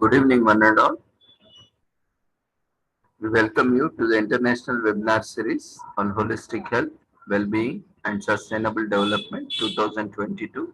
Good evening, one and all. We welcome you to the International Webinar Series on Holistic Health, Well-being and Sustainable Development 2022.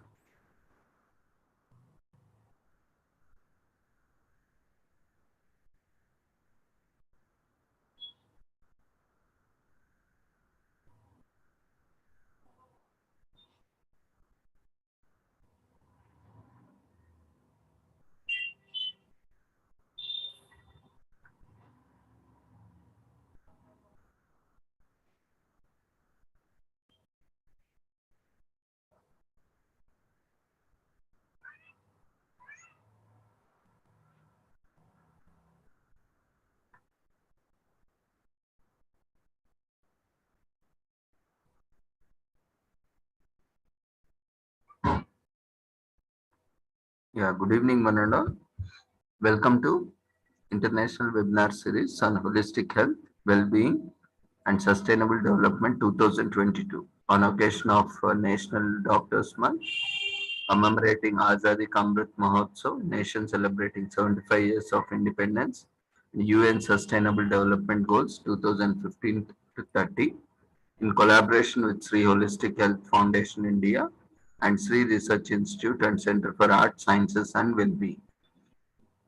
Good evening, one and all. Welcome to International Webinar Series on Holistic Health, Well-being and Sustainable Development 2022 on occasion of National Doctors Month, commemorating Azadi Ka Amrit Mahotsav, nation celebrating 75 years of independence, UN Sustainable Development Goals 2015 to 30, in collaboration with Sri Holistic Health Foundation India and Sri Research Institute and Center for Art, Sciences and Well-being.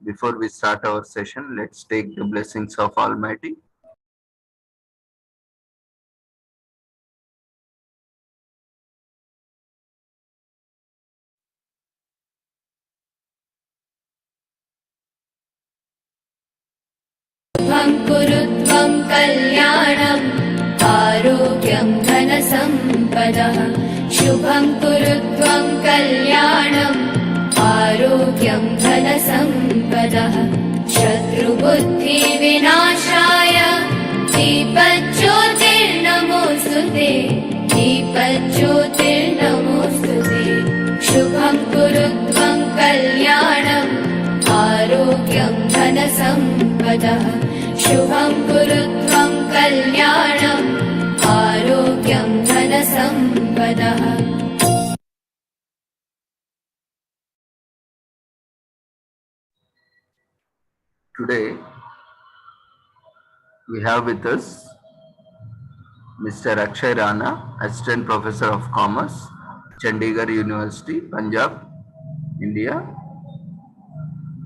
Before we start our session, let's take the blessings of Almighty. शुभं कुरु त्वं कल्याणम् आरोग्यं धनसम्पदः शुभं कुरु त्वं कल्याणम् आरोग्यं धनसम्पदः शत्रुबुद्धिविनाशाय दीपज्योतिर्नमोऽस्तुते दीपज्योतिर्नमोऽस्तुते शुभं कुरु त्वं कल्याणम् आरोग्यं धनसम्पदः शुभं कुरु त्वं कल्याणम् आरोग्यं धनसम्पदः. Today, we have with us Mr. Akshay Rana, Assistant Professor of Commerce, Chandigarh University, Punjab, India.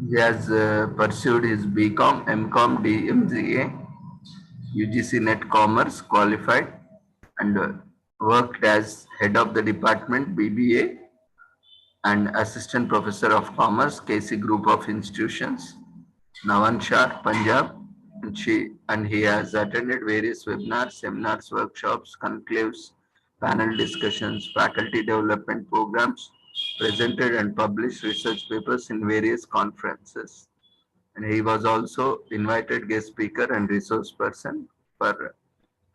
He has pursued his BCom, MCom, DMCA, UGC Net Commerce qualified and worked as head of the department BBA and Assistant Professor of Commerce, KC Group of Institutions, Navanshar, Punjab. And he has attended various webinars, seminars, workshops, conclaves, panel discussions, faculty development programs, presented and published research papers in various conferences. And he was also invited guest speaker and resource person for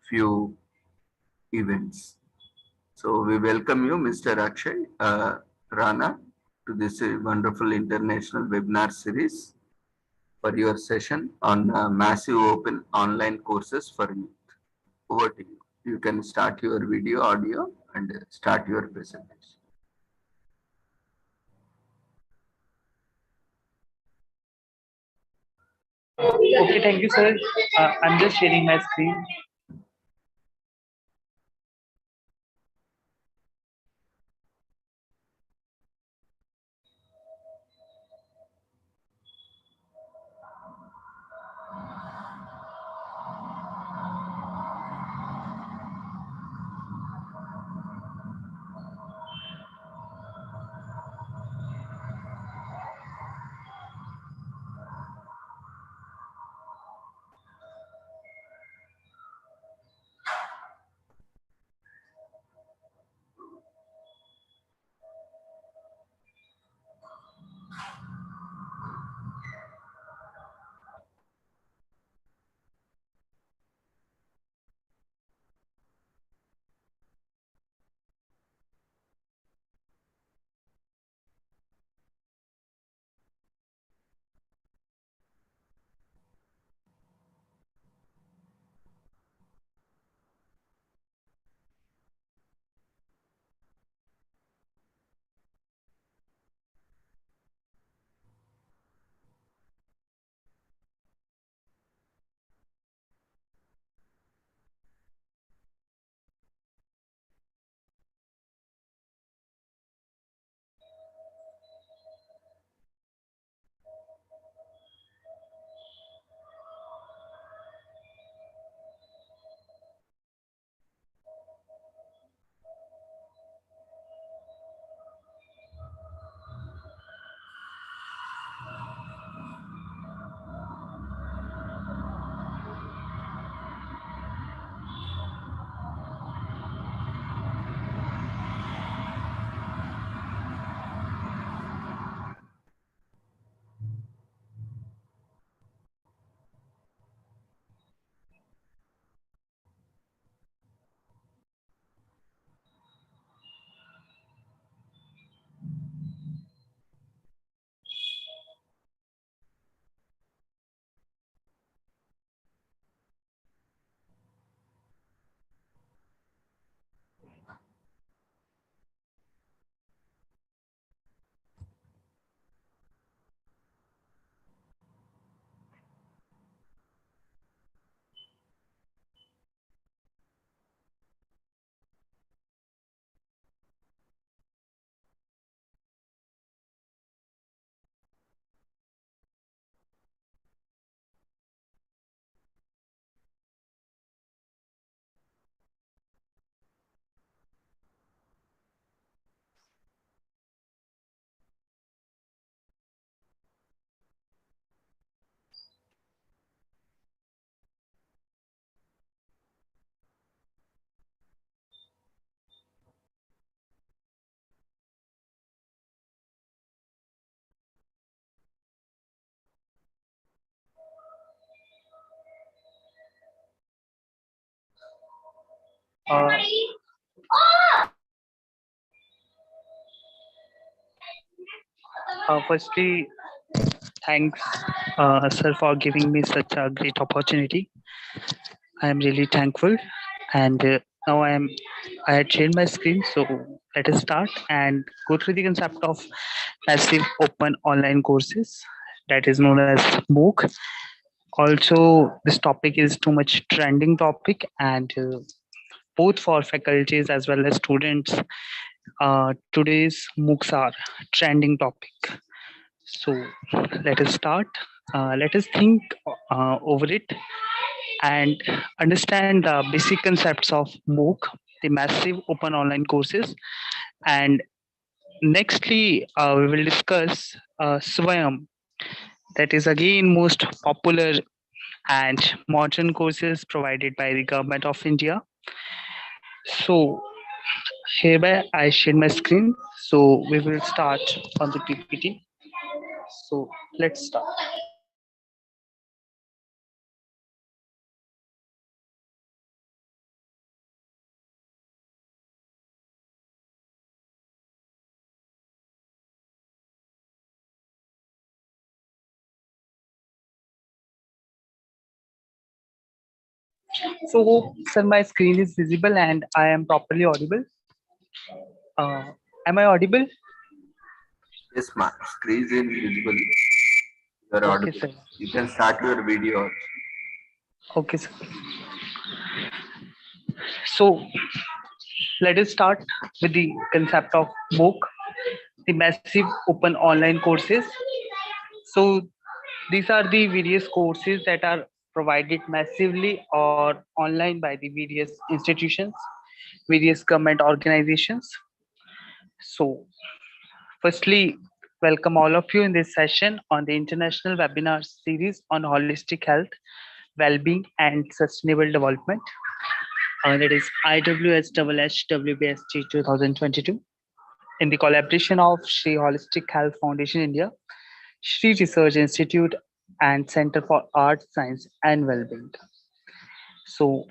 few events. So we welcome you, Mr. Akshay Rana, to this wonderful international webinar series for your session on massive open online courses for youth. Over to you. You can start your video, audio, and start your presentation. Okay, thank you, sir. I'm just sharing my screen. Uh, Firstly, thanks, sir, for giving me such a great opportunity. I am really thankful. And now I had shared my screen, so let us start and go through the concept of massive open online courses, that is known as MOOC. Also, this topic is too much trending topic, and both for faculties as well as students, today's MOOCs are trending topic. So let us start. Let us think over it and understand the basic concepts of MOOC, the massive open online courses. And nextly, we will discuss Swayam, that is again most popular and modern courses provided by the government of India. So hereby I share my screen. So we will start on the PPT. So let's start. So hope sir my screen is visible and I am properly audible. Uh, am I audible? Yes, ma. Screen is visible. You are Okay, audible. sir. You can start your video. Okay, sir. So let us start with the concept of MOOC, the massive open online courses. So these are the various courses that are provided massively or online by the various institutions, various government organizations. So firstly, welcome all of you in this session on the international webinar series on holistic health, well-being and sustainable development. That is IWSWBST 2022 in the collaboration of Shri Holistic Health Foundation India, Shri Research Institute and Center for Art, Science and Wellbeing. So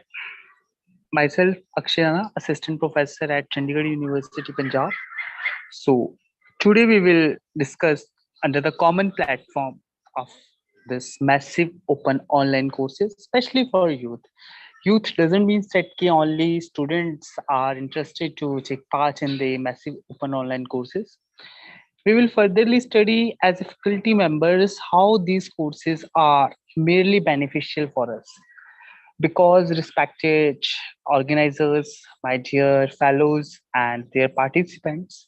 myself, Akshayana, Assistant Professor at Chandigarh University, Punjab. So today we will discuss under the common platform of this massive open online courses, especially for youth. Youth doesn't mean that only students are interested to take part in the massive open online courses. We will furtherly study as faculty members how these courses are merely beneficial for us because respected organizers, my dear fellows, and their participants.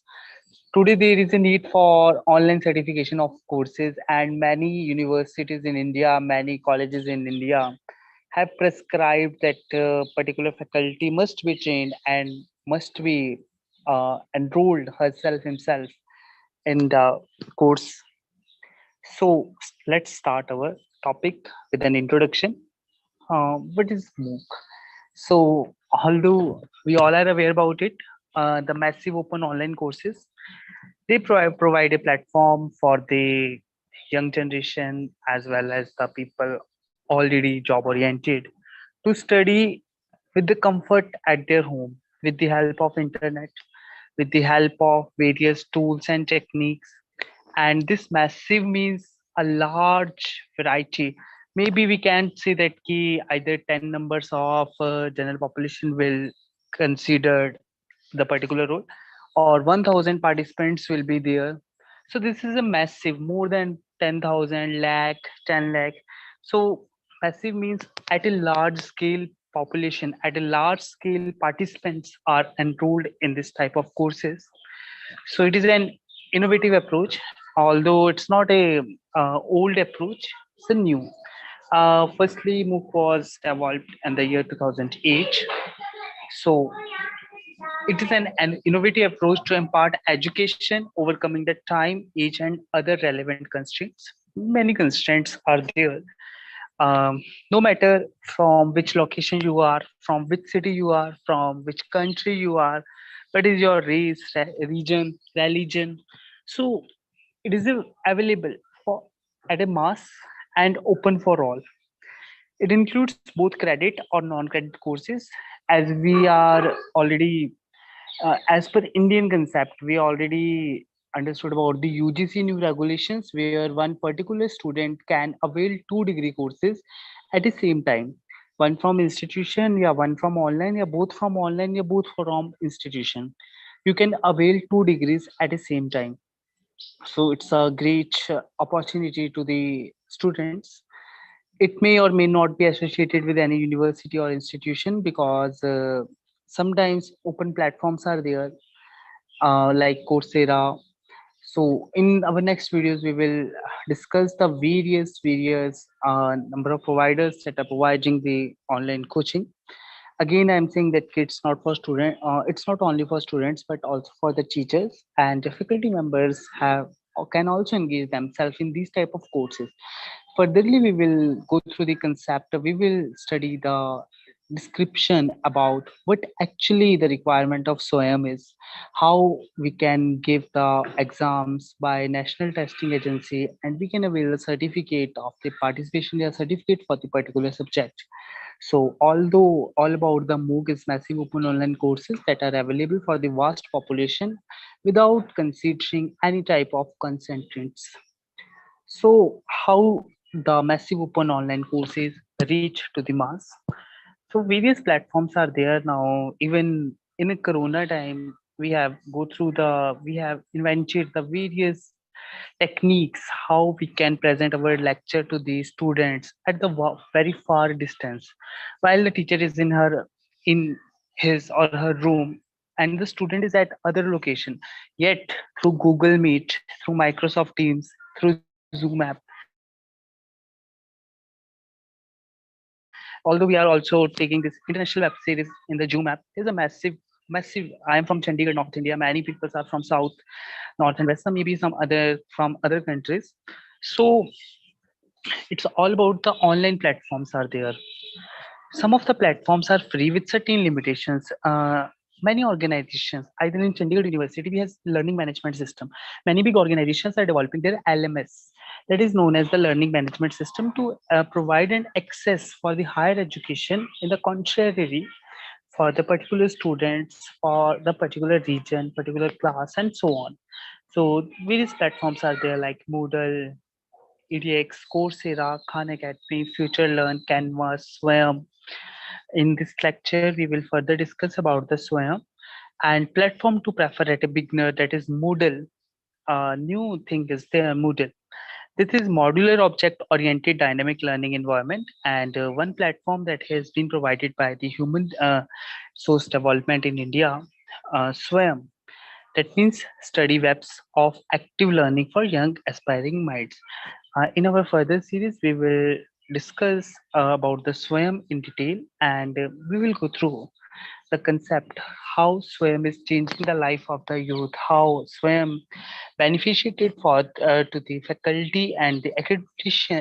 Today, there is a need for online certification of courses, and many universities in India, many colleges in India have prescribed that particular faculty must be trained and must be enrolled herself himself in the course. So let's start our topic with an introduction. What is MOOC? So although we all are aware about it, the massive open online courses, they provide a platform for the young generation as well as the people already job oriented to study with the comfort at their home with the help of internet, with the help of various tools and techniques. And this massive means a large variety. Maybe we can say that key either 10 numbers of general population will consider the particular role or 1000 participants will be there. So this is a massive, more than 10,000 lakh, 10 lakh. So massive means at a large scale population, at a large scale participants are enrolled in this type of courses. So it is an innovative approach, although it's not a old approach, it's a new. Firstly, MOOC was developed in the year 2008. So it is an innovative approach to impart education, overcoming the time, age, and other relevant constraints. Many constraints are there. No matter from which location you are, from which city you are, from which country you are, what is your race, region, religion. So it is available for at a mass and open for all. It includes both credit or non-credit courses as we are already, as per Indian concept, we already understood about the UGC new regulations where one particular student can avail 2 degree courses at the same time. One from institution, yeah, one from online, yeah, both from online, yeah, both from institution. You can avail 2 degrees at the same time. So it's a great opportunity to the students. It may or may not be associated with any university or institution because sometimes open platforms are there, like Coursera. So in our next videos, we will discuss the various number of providers that are providing the online coaching. Again, I'm saying that it's not for student. It's not only for students, but also for the teachers and the faculty members have or can also engage themselves in these type of courses. Furtherly, we will go through the concept. We will study the description about what actually the requirement of SWAYAM is, how we can give the exams by National Testing Agency, and we can avail a certificate of the participation, a certificate for the particular subject. So, although all about the MOOC is massive open online courses that are available for the vast population without considering any type of constraints. So, how the massive open online courses reach to the mass? So, various platforms are there now. Even in a Corona time, we have invented the various techniques how we can present our lecture to the students at the very far distance, while the teacher is in his or her room and the student is at other location. Yet through Google Meet, through Microsoft Teams, through Zoom app, although we are also taking this international web series in the Zoom app, there's a massive. I am from Chandigarh, North India. Many people are from South, North, and West. Some maybe some other from other countries. So it's all about the online platforms are there. Some of the platforms are free with certain limitations. Many organizations, either in Chandigarh University, we have learning management system. Many big organizations are developing their LMS, that is known as the learning management system, to provide an access for the higher education in the contrary for the particular students, for the particular region, particular class, and so on. So various platforms are there like Moodle, EDX, Coursera, Khan Academy, Future Learn, Canvas, Swayam. In this lecture, we will further discuss about the Swayam and platform to prefer at a beginner, that is Moodle. New thing is there, Moodle. This is modular object oriented dynamic learning environment, and one platform that has been provided by the human source development in India, Swayam. That means study webs of active learning for young aspiring minds. In our further series, we will discuss about the Swayam in detail, and we will go through the concept how Swayam is changing the life of the youth, how Swayam benefited for to the faculty and the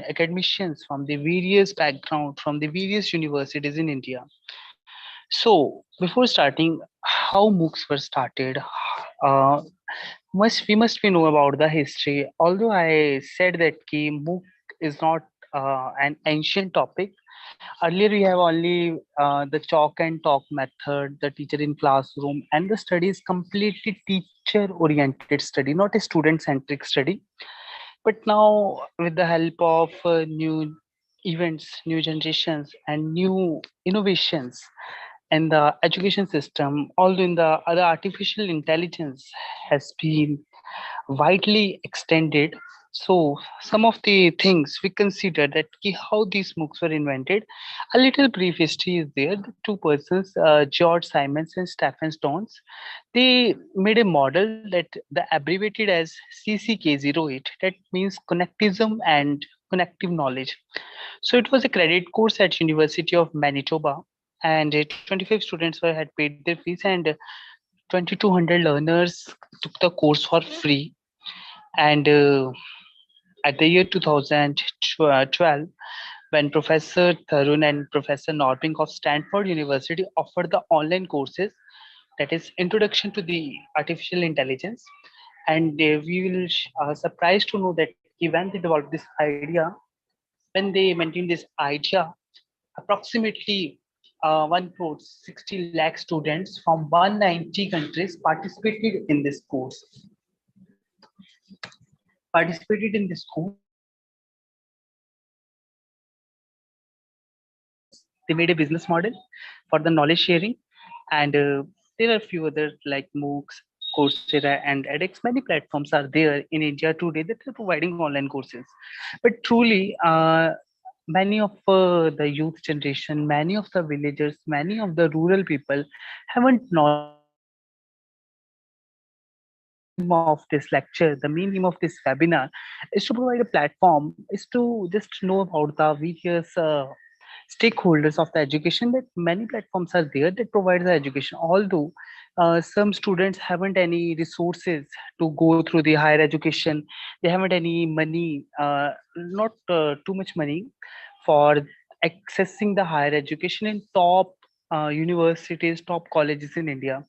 academicians from the various background from the various universities in India. So before starting, how MOOCs were started, uh, must we know about the history. Although I said that MOOC is not an ancient topic. Earlier, we have only the chalk and talk method, the teacher in classroom, and the study is completely teacher-oriented study, not a student-centric study. But now, with the help of new events, new generations, and new innovations in the education system, although in the other artificial intelligence has been widely extended. So some of the things we consider that how these MOOCs were invented. A little brief history is there. The two persons, George Simons and Stephen Stones, they made a model that the abbreviated as CCK08. That means connectism and connective knowledge. So it was a credit course at University of Manitoba, and 25 students were had paid their fees, and 2,200 learners took the course for free. And at the year 2012, when Professor Tarun and Professor Norbing of Stanford University offered the online courses, that is Introduction to the Artificial Intelligence. And we will surprised to know that when they developed this idea, when they maintained this idea, approximately one crore 60 lakh students from 190 countries participated in this course. Participated in this course. They made a business model for the knowledge sharing, and there are a few others like MOOCs, Coursera, and edX. Many platforms are there in India today that are providing online courses. But truly, many of the youth generation, many of the villagers, many of the rural people haven't knowledge about the online courses. So the main aim of this lecture, the main aim of this webinar is to provide a platform, is to just know about the various stakeholders of the education, that many platforms are there that provide the education. Although some students haven't any resources to go through the higher education, they haven't any money, not too much money for accessing the higher education in top universities, top colleges in India.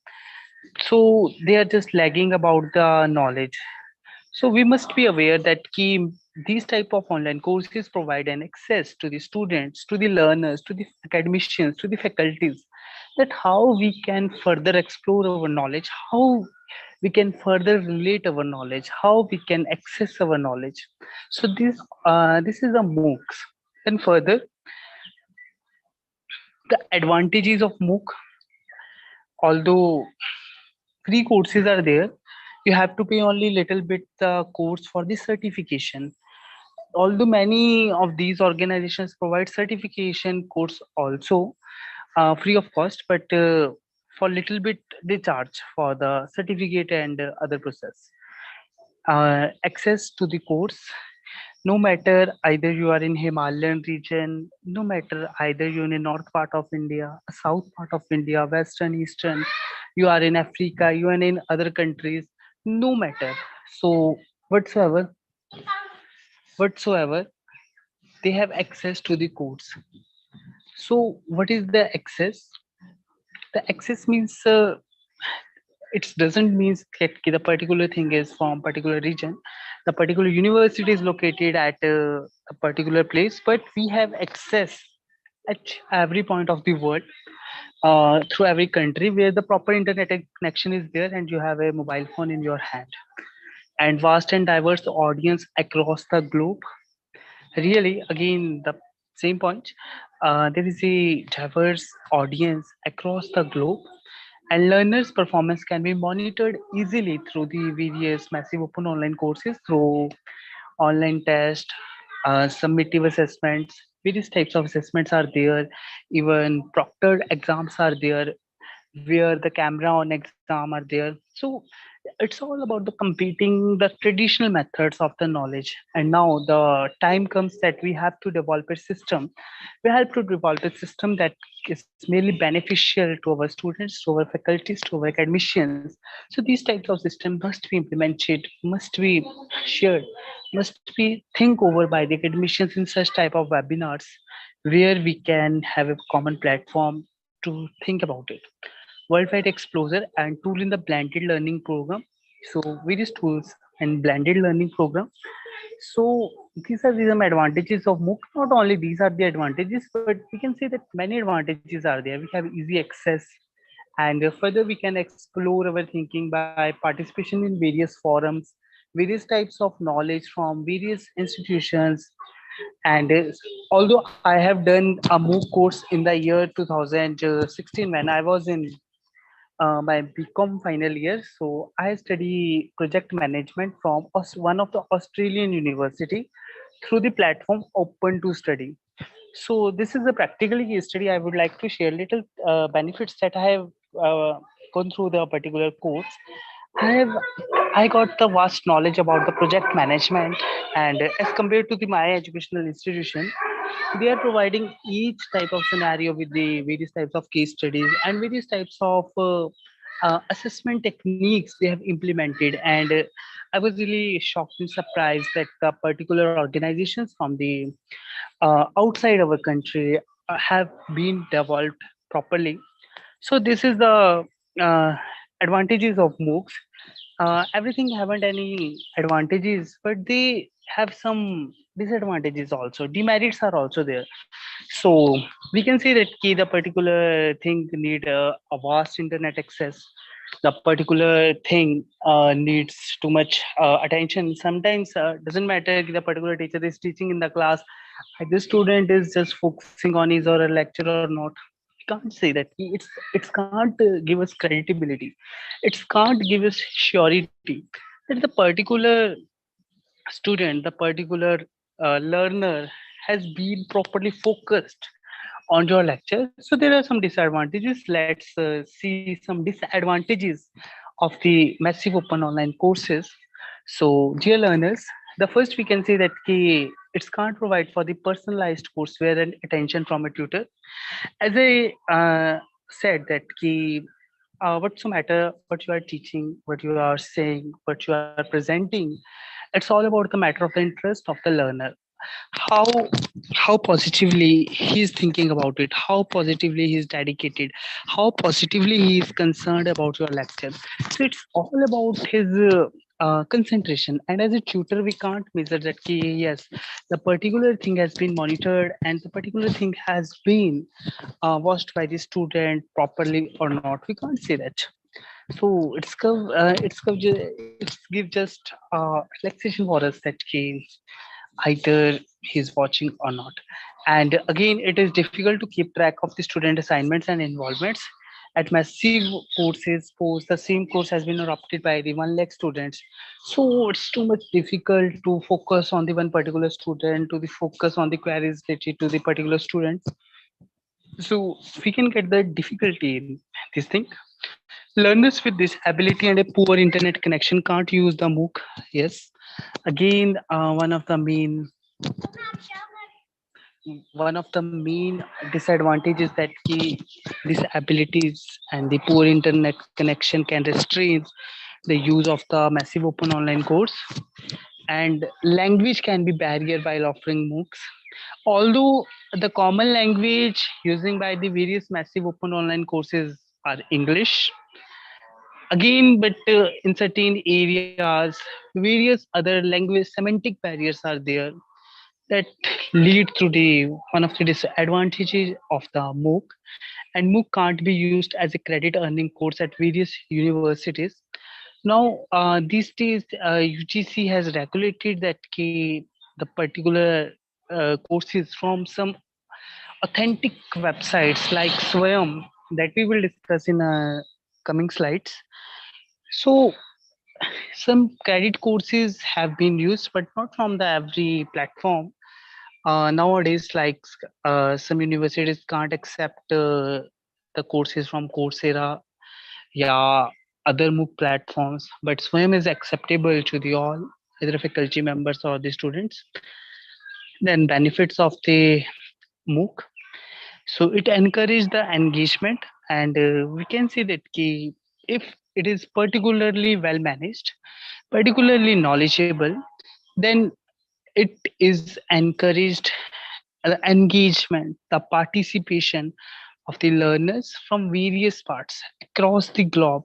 So they are just lagging about the knowledge. So we must be aware that these type of online courses provide an access to the students, to the learners, to the academicians, to the faculties, that how we can further explore our knowledge, how we can further relate our knowledge, how we can access our knowledge. So this is a MOOCs. And further, the advantages of MOOC, although free courses are there, you have to pay only little bit the course for the certification. Although many of these organizations provide certification course also free of cost, but for little bit they charge for the certificate and other process. Access to the course, no matter either you are in Himalayan region, no matter either you're in the north part of India, south part of India, western, eastern, you are in Africa, you are in other countries, no matter. So whatsoever, whatsoever, they have access to the course. So what is the access? The access means it doesn't mean that the particular thing is from particular region, the particular university is located at a particular place, but we have access at every point of the world, through every country where the proper internet connection is there and you have a mobile phone in your hand, and vast and diverse audience across the globe. Really, again, the same point. There is a diverse audience across the globe, and learners' performance can be monitored easily through the various massive open online courses, through online tests, summative assessments. Various types of assessments are there. Even proctored exams are there, where the camera on exam are there. So it's all about the competing the traditional methods of the knowledge. And now the time comes that we have to develop a system. We have to develop a system that is merely beneficial to our students, to our faculties, to our academicians. So these types of systems must be implemented, must be shared, must be think over by the academicians in such type of webinars, where we can have a common platform to think about it. Worldwide exposure and tool in the blended learning program. So various tools and blended learning program. So these are the advantages of MOOC. Not only these are the advantages, but we can say that many advantages are there. We have easy access, and further we can explore our thinking by participation in various forums, various types of knowledge from various institutions. And although I have done a MOOC course in the year 2016 when I was in my BCom final year. So I study project management from one of the Australian university through the platform Open to Study. So this is a practical case study. I would like to share little benefits that I have gone through the particular course. I have I got the vast knowledge about the project management, and as compared to my educational institution, they are providing each type of scenario with the various types of case studies and various types of assessment techniques they have implemented. And I was really shocked and surprised that the particular organizations from the outside our country have been developed properly. So this is the uh, advantages of MOOCs. Everything haven't any advantages, but they have some disadvantages also. Demerits are also there. So we can say that the particular thing need a vast internet access. The particular thing needs too much attention. Sometimes doesn't matter the particular teacher is teaching in the class. The student is just focusing on his or a lecture or not. We can't say that. It's can't give us credibility. It can't give us surety that the particular student, the particular learner has been properly focused on your lecture. So there are some disadvantages. Let's see some disadvantages of the massive open online courses. So dear learners, the first we can say that it can't provide for the personalized courseware and attention from a tutor. As I said that what's the matter, what you are teaching, what you are saying, what you are presenting, it's all about the matter of the interest of the learner. how how positively he is thinking about it, how positively he is dedicated, how positively he is concerned about your lecture. So it's all about his concentration. And as a tutor we can't measure that yes, the particular thing has been monitored and the particular thing has been watched by the student properly or not. We can't say that. So it's give just relaxation for us that either he's watching or not. And again, it is difficult to keep track of the student assignments and involvements. At massive courses, suppose the same course has been adopted by the 1 lakh students. So it's too much difficult to focus on the one particular student, to the focus on the queries related to the particular student. So we can get the difficulty in this thing. Learners with disability and a poor internet connection can't use the MOOC. Yes. Again, one of the main disadvantages that disabilities and the poor internet connection can restrain the use of the massive open online course, and language can be barrier while offering MOOCs. Although the common language using by the various massive open online courses are English, again, but in certain areas, various other language semantic barriers are there that lead to the one of the disadvantages of the MOOC. And MOOC can't be used as a credit earning course at various universities. Now, these days, UGC has regulated that the particular courses from some authentic websites like Swayam that we will discuss in coming slides. So, some credit courses have been used, but not from the every platform. Nowadays, like some universities can't accept the courses from Coursera, yeah, other MOOC platforms, but Swayam is acceptable to the all, either faculty members or the students. Then benefits of the MOOC. So it encourages the engagement, and we can say that if it is particularly well managed, particularly knowledgeable, then it is encouraged the engagement, the participation of the learners from various parts across the globe.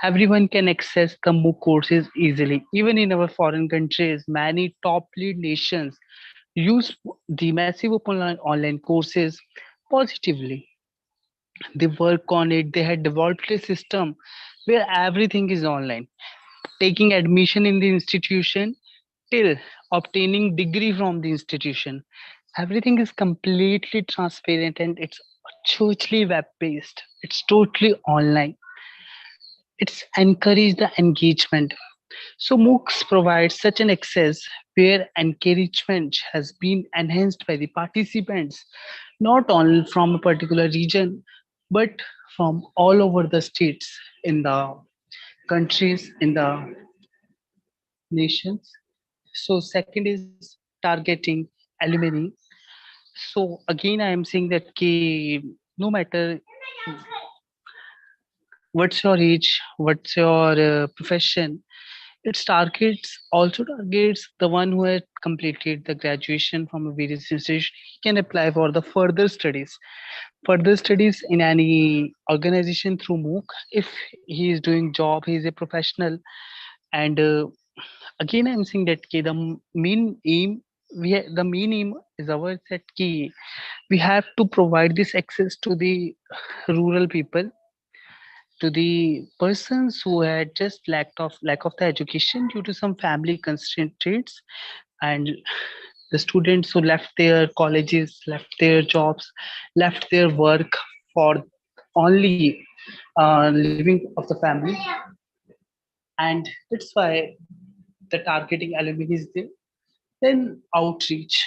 Everyone can access the MOOC courses easily. Even in our foreign countries, many top lead nations use the massive online courses positively. They work on it. They had developed a system where everything is online. Taking admission in the institution till obtaining degree from the institution, everything is completely transparent and it's totally web based. It's totally online. It's encourage the engagement. So MOOCs provide such an access where encouragement has been enhanced by the participants, not only from a particular region, but from all over the states in the countries, in the nations. So second is targeting alumni. So again, I am saying that no matter what's your age, what's your profession, Its targets the one who had completed the graduation from a various institution. He can apply for the further studies in any organization through MOOC. If he is doing job, he is a professional. And again, I'm saying that the main aim the main aim is our that we have to provide this access to the rural people, to the persons who had just lack of the education due to some family constraints, and the students who left their colleges, left their jobs, left their work for only living of the family. And that's why the targeting element is there. Then outreach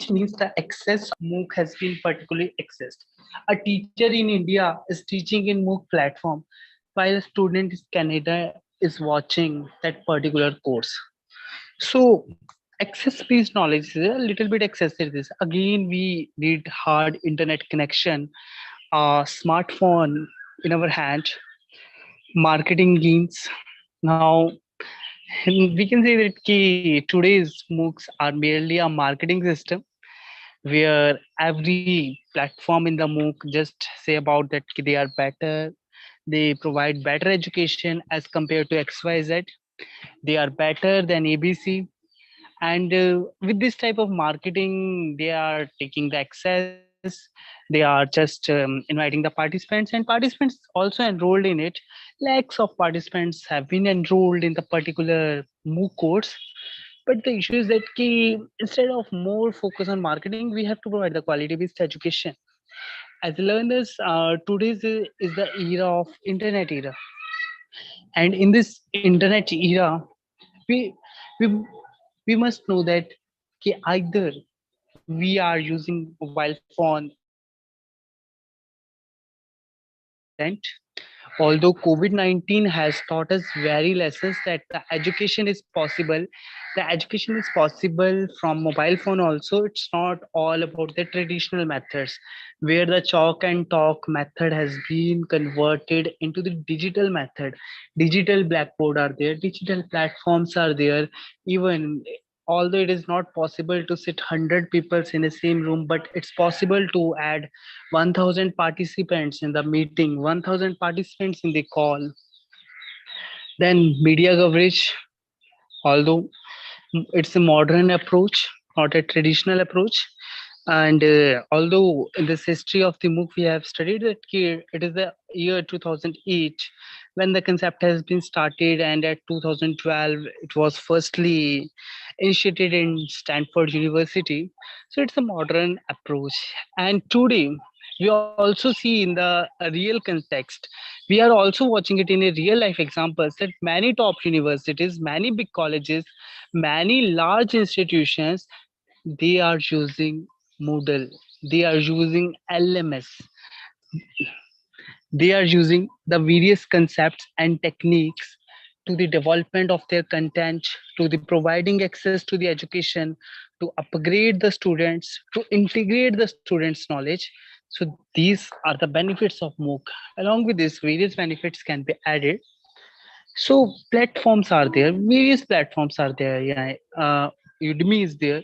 means the access MOOC has been particularly accessed. A teacher in India is teaching in MOOC platform while a student in Canada is watching that particular course. So access based knowledge is a little bit excessive. This again, we need hard internet connection, a smartphone in our hand, marketing gains. Now we can say that today's MOOCs are merely a marketing system where every platform in the MOOC just say about that they are better, they provide better education as compared to XYZ, they are better than ABC. And with this type of marketing, they are taking the access, they are just inviting the participants, and participants also enrolled in it. Lakhs of participants have been enrolled in the particular MOOC course. But the issue is that instead of more focus on marketing, we have to provide the quality based education. As learners, today's is the era of internet era, and in this internet era, we we we must know that either we are using mobile phone content. Although COVID-19 has taught us very lessons that the education is possible, the education is possible from mobile phone also. It's not all about the traditional methods where the chalk and talk method has been converted into the digital method. Digital blackboard are there, digital platforms are there. Even although it is not possible to sit 100 people in the same room, but it's possible to add 1000 participants in the meeting, 1000 participants in the call. Then media coverage, although it's a modern approach, not a traditional approach. And although in this history of the MOOC we have studied that it is the year 2008 when the concept has been started, and at 2012 it was firstly initiated in Stanford University. So it's a modern approach. And today we also see in the real context, we are also watching it in a real life examples that many top universities, many big colleges, many large institutions, they are using Moodle, they are using LMS, they are using the various concepts and techniques to the development of their content, to the providing access to the education, to upgrade the students, to integrate the students' knowledge. So these are the benefits of MOOC. Along with this, various benefits can be added. So platforms are there, various platforms are there. Yeah, Udemy is there,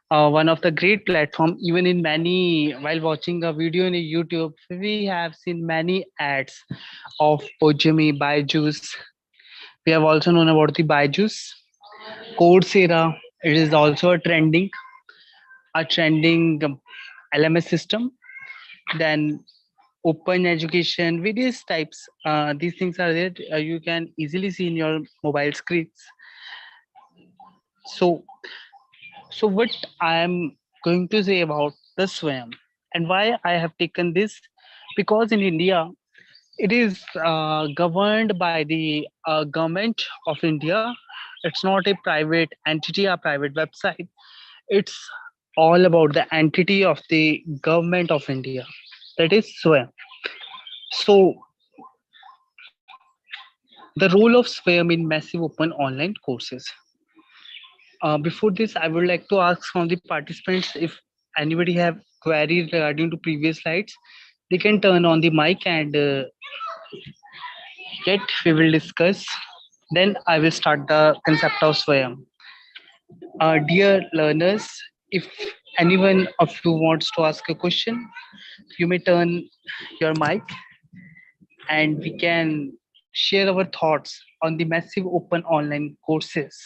one of the great platform. Even in many, while watching a video in a YouTube, we have seen many ads of Ojami, Byju's. We have also known about the Byju's, Coursera. It is also a trending LMS system. Then open education, various types. These things are there. You can easily see in your mobile screens. So what I am going to say about the SWAYAM and why I have taken this, because in India, it is governed by the government of India. It's not a private entity or private website. It's all about the entity of the government of India. That is SWAYAM. So the role of SWAYAM in massive open online courses. Before this, I would like to ask from the participants if anybody have queries regarding to previous slides. they can turn on the mic and yet we will discuss. Then I will start the concept of Swayam. Dear learners, if anyone of you wants to ask a question, you may turn your mic and we can share our thoughts on the massive open online courses.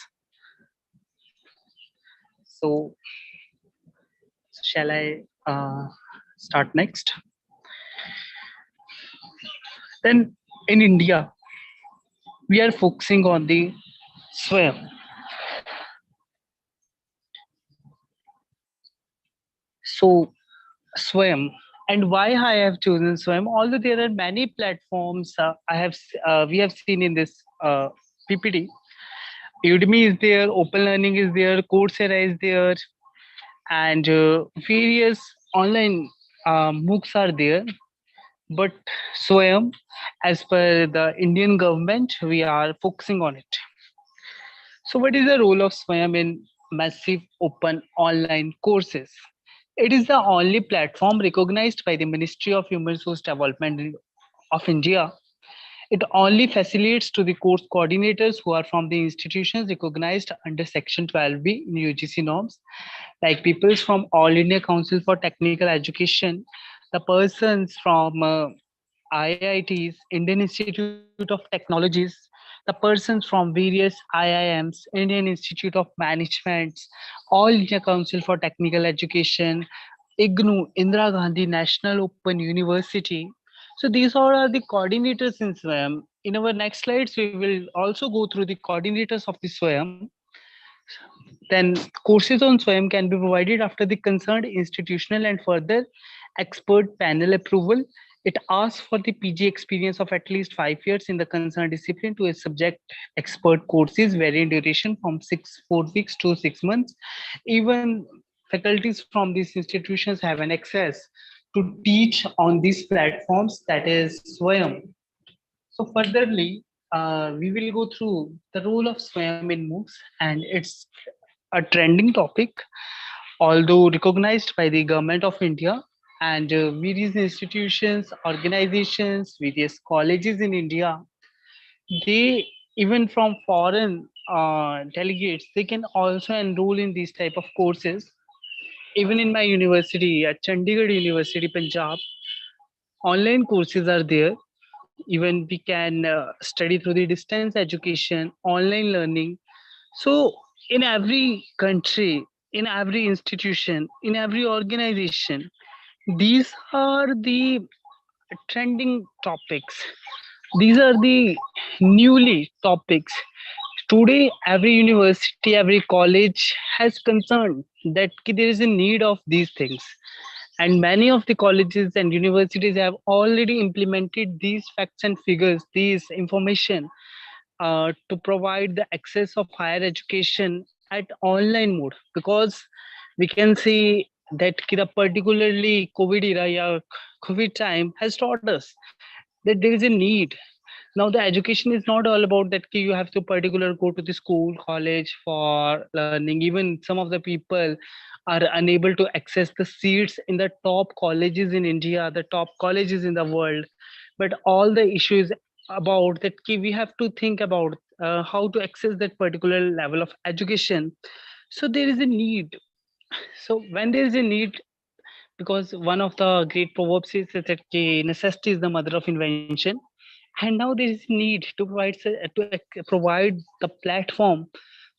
So, shall I start next? Then, in India, we are focusing on the Swayam. So, Swayam, and why I have chosen Swayam, although there are many platforms we have seen in this PPT. Udemy is there, Open Learning is there, Coursera is there, and various online MOOCs are there. But Swayam, as per the Indian government, we are focusing on it. So, what is the role of Swayam in massive open online courses? It is the only platform recognized by the Ministry of Human Resource Development of India. It only facilitates to the course coordinators who are from the institutions recognized under Section 12B in UGC norms, like peoples from All India Council for Technical Education, the persons from IITs, Indian Institute of Technologies, the persons from various IIMs, Indian Institute of Management, All India Council for Technical Education, IGNU, Indira Gandhi National Open University. So these all are the coordinators in SWAYAM. In our next slides, we will also go through the coordinators of the SWAYAM. Then courses on SWAYAM can be provided after the concerned institutional and further expert panel approval. It asks for the PG experience of at least 5 years in the concerned discipline to a subject expert courses varying duration from 4 weeks to 6 months. Even faculties from these institutions have an access to teach on these platforms, that is Swayam. So furtherly, we will go through the role of Swayam in MOOCs, and it's a trending topic, although recognized by the government of India and various institutions, organizations, various colleges in India. They, even from foreign delegates, they can also enroll in these type of courses. Even in my university at Chandigarh University, Punjab, online courses are there. Even we can study through the distance education, online learning. So in every country, in every institution, in every organization, these are the trending topics. These are the newly topics. Today, every university, every college has concern that there is a need of these things. And many of the colleges and universities have already implemented these facts and figures, these information to provide the access of higher education at online mode, because we can see that particularly COVID era, COVID time has taught us that there is a need. Now the education is not all about that you have to particular go to the school college for learning. Even some of the people are unable to access the seats in the top colleges in India, the top colleges in the world. But all the issues about that we have to think about how to access that particular level of education. So there is a need. So when there is a need, because one of the great proverbs is that necessity is the mother of invention, and now there is need to provide the platform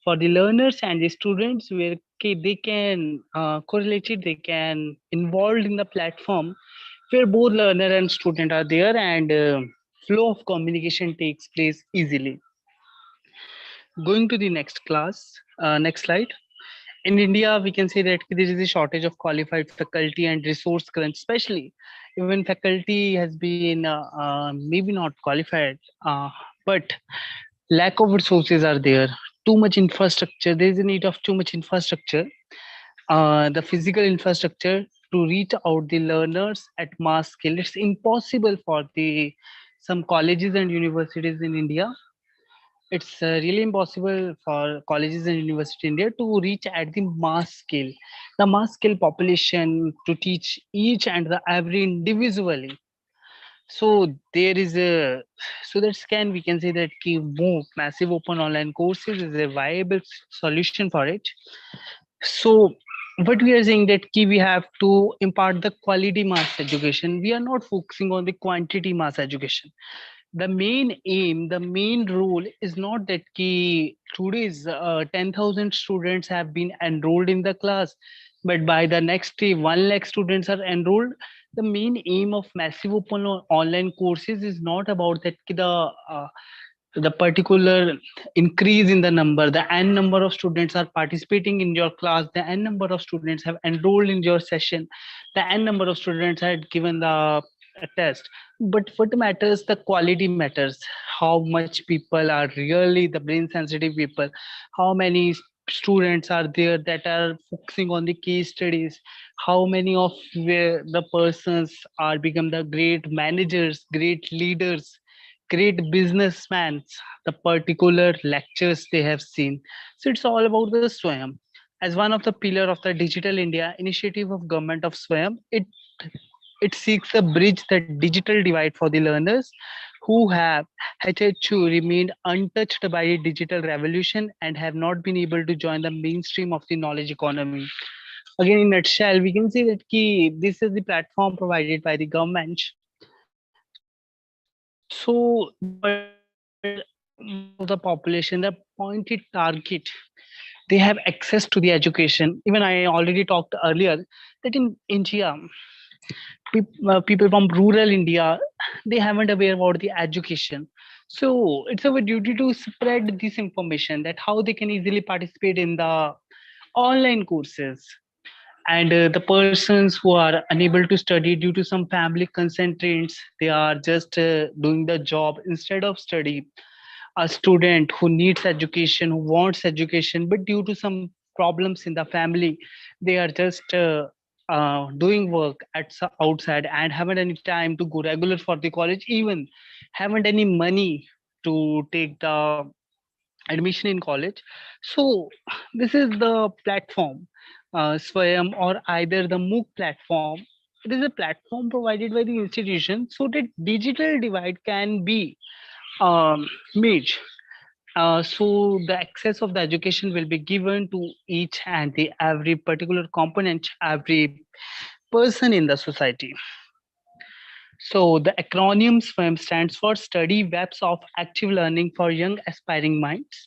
for the learners and the students where they can correlate it, they can involved in the platform where both learner and student are there, and flow of communication takes place easily. Going to the next class, next slide. In India, we can say that there is a shortage of qualified faculty and resource crunch, especially even faculty has been maybe not qualified, but lack of resources are there. Too much infrastructure. There is a need of too much infrastructure. The physical infrastructure to reach out the learners at mass scale. It's impossible for the some colleges and universities in India It's really impossible for colleges and university in India to reach at the mass scale population to teach each and the every individually. So there is a so that's can we can say that ki MOOC, massive open online courses, is a viable solution for it. So what we are saying that ki we have to impart the quality mass education. We are not focusing on the quantity mass education. The main aim, the main role is not that ki today's 10,000 students have been enrolled in the class, but by the next day 1 lakh students are enrolled. The main aim of massive open online courses is not about that ki the particular increase in the number, the n number of students are participating in your class, the n number of students have enrolled in your session, the n number of students had given the test. But what matters, the quality matters. How much people are really the brain sensitive people, how many students are there that are focusing on the case studies, how many of the persons are become the great managers, great leaders, great businessmen, the particular lectures they have seen. So it's all about the Swayam. As one of the pillar of the Digital India initiative of government of Swayam, it seeks a bridge the digital divide for the learners who have hitherto remained untouched by the digital revolution and have not been able to join the mainstream of the knowledge economy. Again, in nutshell, we can say that this is the platform provided by the government. So the of the population, the pointed target, they have access to the education. Even I already talked earlier that in India, people from rural India, they haven't aware about the education. So it's our duty to spread this information that how they can easily participate in the online courses. And the persons who are unable to study due to some family constraints, they are just doing the job instead of study. A student who needs education, who wants education, but due to some problems in the family, they are just doing work outside and haven't any time to go regular for the college, even haven't any money to take the admission in college. So this is the platform, Swayam or either the MOOC platform. It is a platform provided by the institution so that digital divide can be made. So the access of the education will be given to each and the every particular component, every person in the society. So the acronym SWAM stands for Study Webs of Active Learning for Young Aspiring Minds.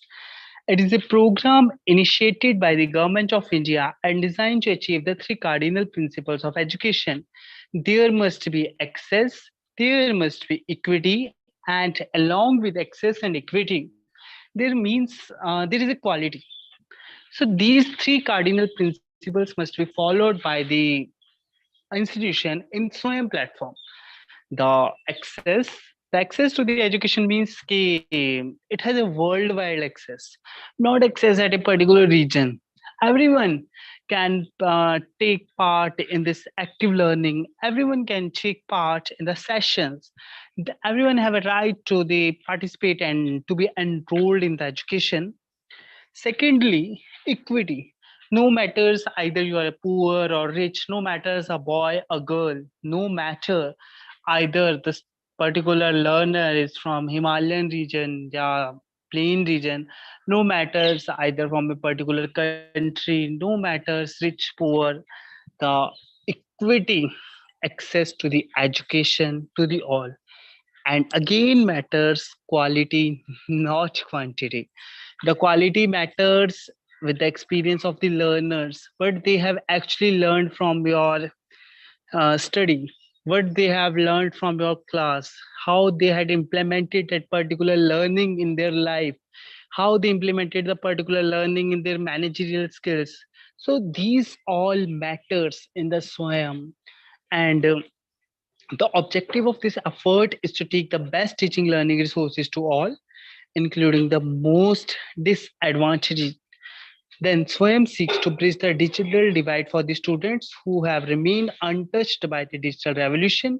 It is a program initiated by the Government of India and designed to achieve the three cardinal principles of education. There must be access, there must be equity, and along with access and equity, there is a quality. So these three cardinal principles must be followed by the institution in SWAYAM platform. The access, the access to the education means it has a worldwide access, not access at a particular region. Everyone can take part in this active learning. Everyone can take part in the sessions. Everyone have a right to the participate and to be enrolled in the education. Secondly, equity. No matters either you are poor or rich, no matters a boy, a girl, no matter either this particular learner is from Himalayan region, yeah, plain region, no matters either from a particular country, no matters rich, poor, the equity access to the education to the all. And again matters quality, not quantity. The quality matters with the experience of the learners, what they have actually learned from your study, what they have learned from your class, how they had implemented that particular learning in their life, how they implemented the particular learning in their managerial skills. So these all matters in the Swayam. And the objective of this effort is to take the best teaching learning resources to all, including the most disadvantaged. Then Swayam seeks to bridge the digital divide for the students who have remained untouched by the digital revolution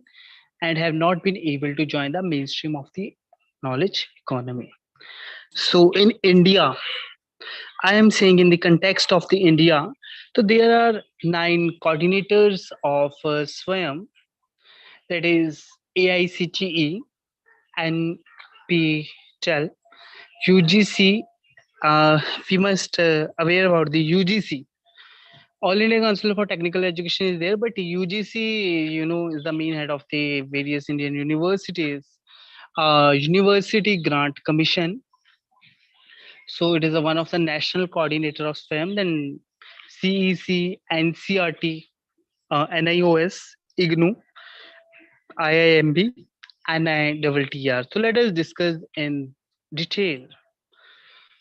and have not been able to join the mainstream of the knowledge economy. So in India, I am saying in the context of the India, so there are 9 coordinators of SWAYAM, that is AICTE, NPTEL, UGC. We must aware about the UGC. All India Council for Technical Education is there, but UGC, is the main head of the various Indian universities. University Grant Commission, so it is one of the national coordinator of SWAYAM. Then CEC, NCRT, NIOS, IGNU, IIMB, NITTR. So let us discuss in detail.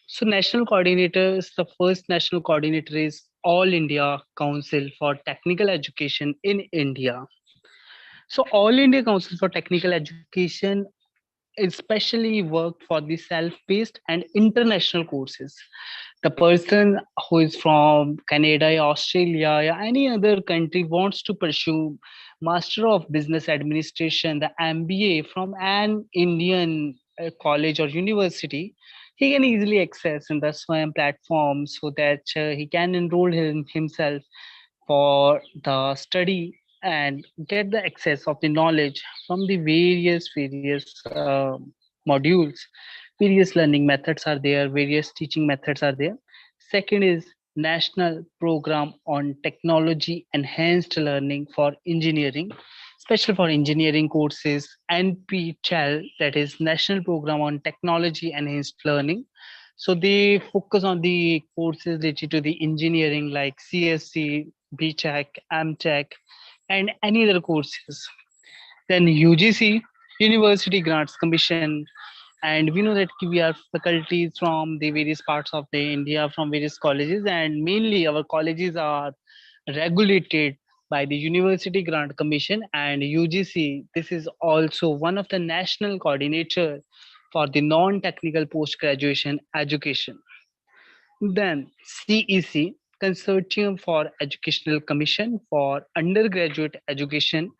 So national coordinators, the first national coordinator is All India Council for Technical Education in India. So All India Council for Technical Education especially worked for the self-paced and international courses. The person who is from Canada, Australia, or any other country wants to pursue Master of Business Administration, the MBA from an Indian college or university, he can easily access in the SWAYAM platform so that he can enroll himself for the study and get the access of the knowledge from the various modules. Various learning methods are there, various teaching methods are there. Second is National Program on Technology Enhanced Learning for Engineering, special for engineering courses. NPTEL, that is National Program on Technology Enhanced Learning. So they focus on the courses related to the engineering like CSC, BTech, MTech, and any other courses. Then UGC, University Grants Commission, and we know that we are faculties from the various parts of the India, from various colleges, and mainly our colleges are regulated by the University Grant Commission and UGC. This is also one of the national coordinator for the non-technical post-graduation education. Then CEC, Consortium for Educational Commission for Undergraduate Education,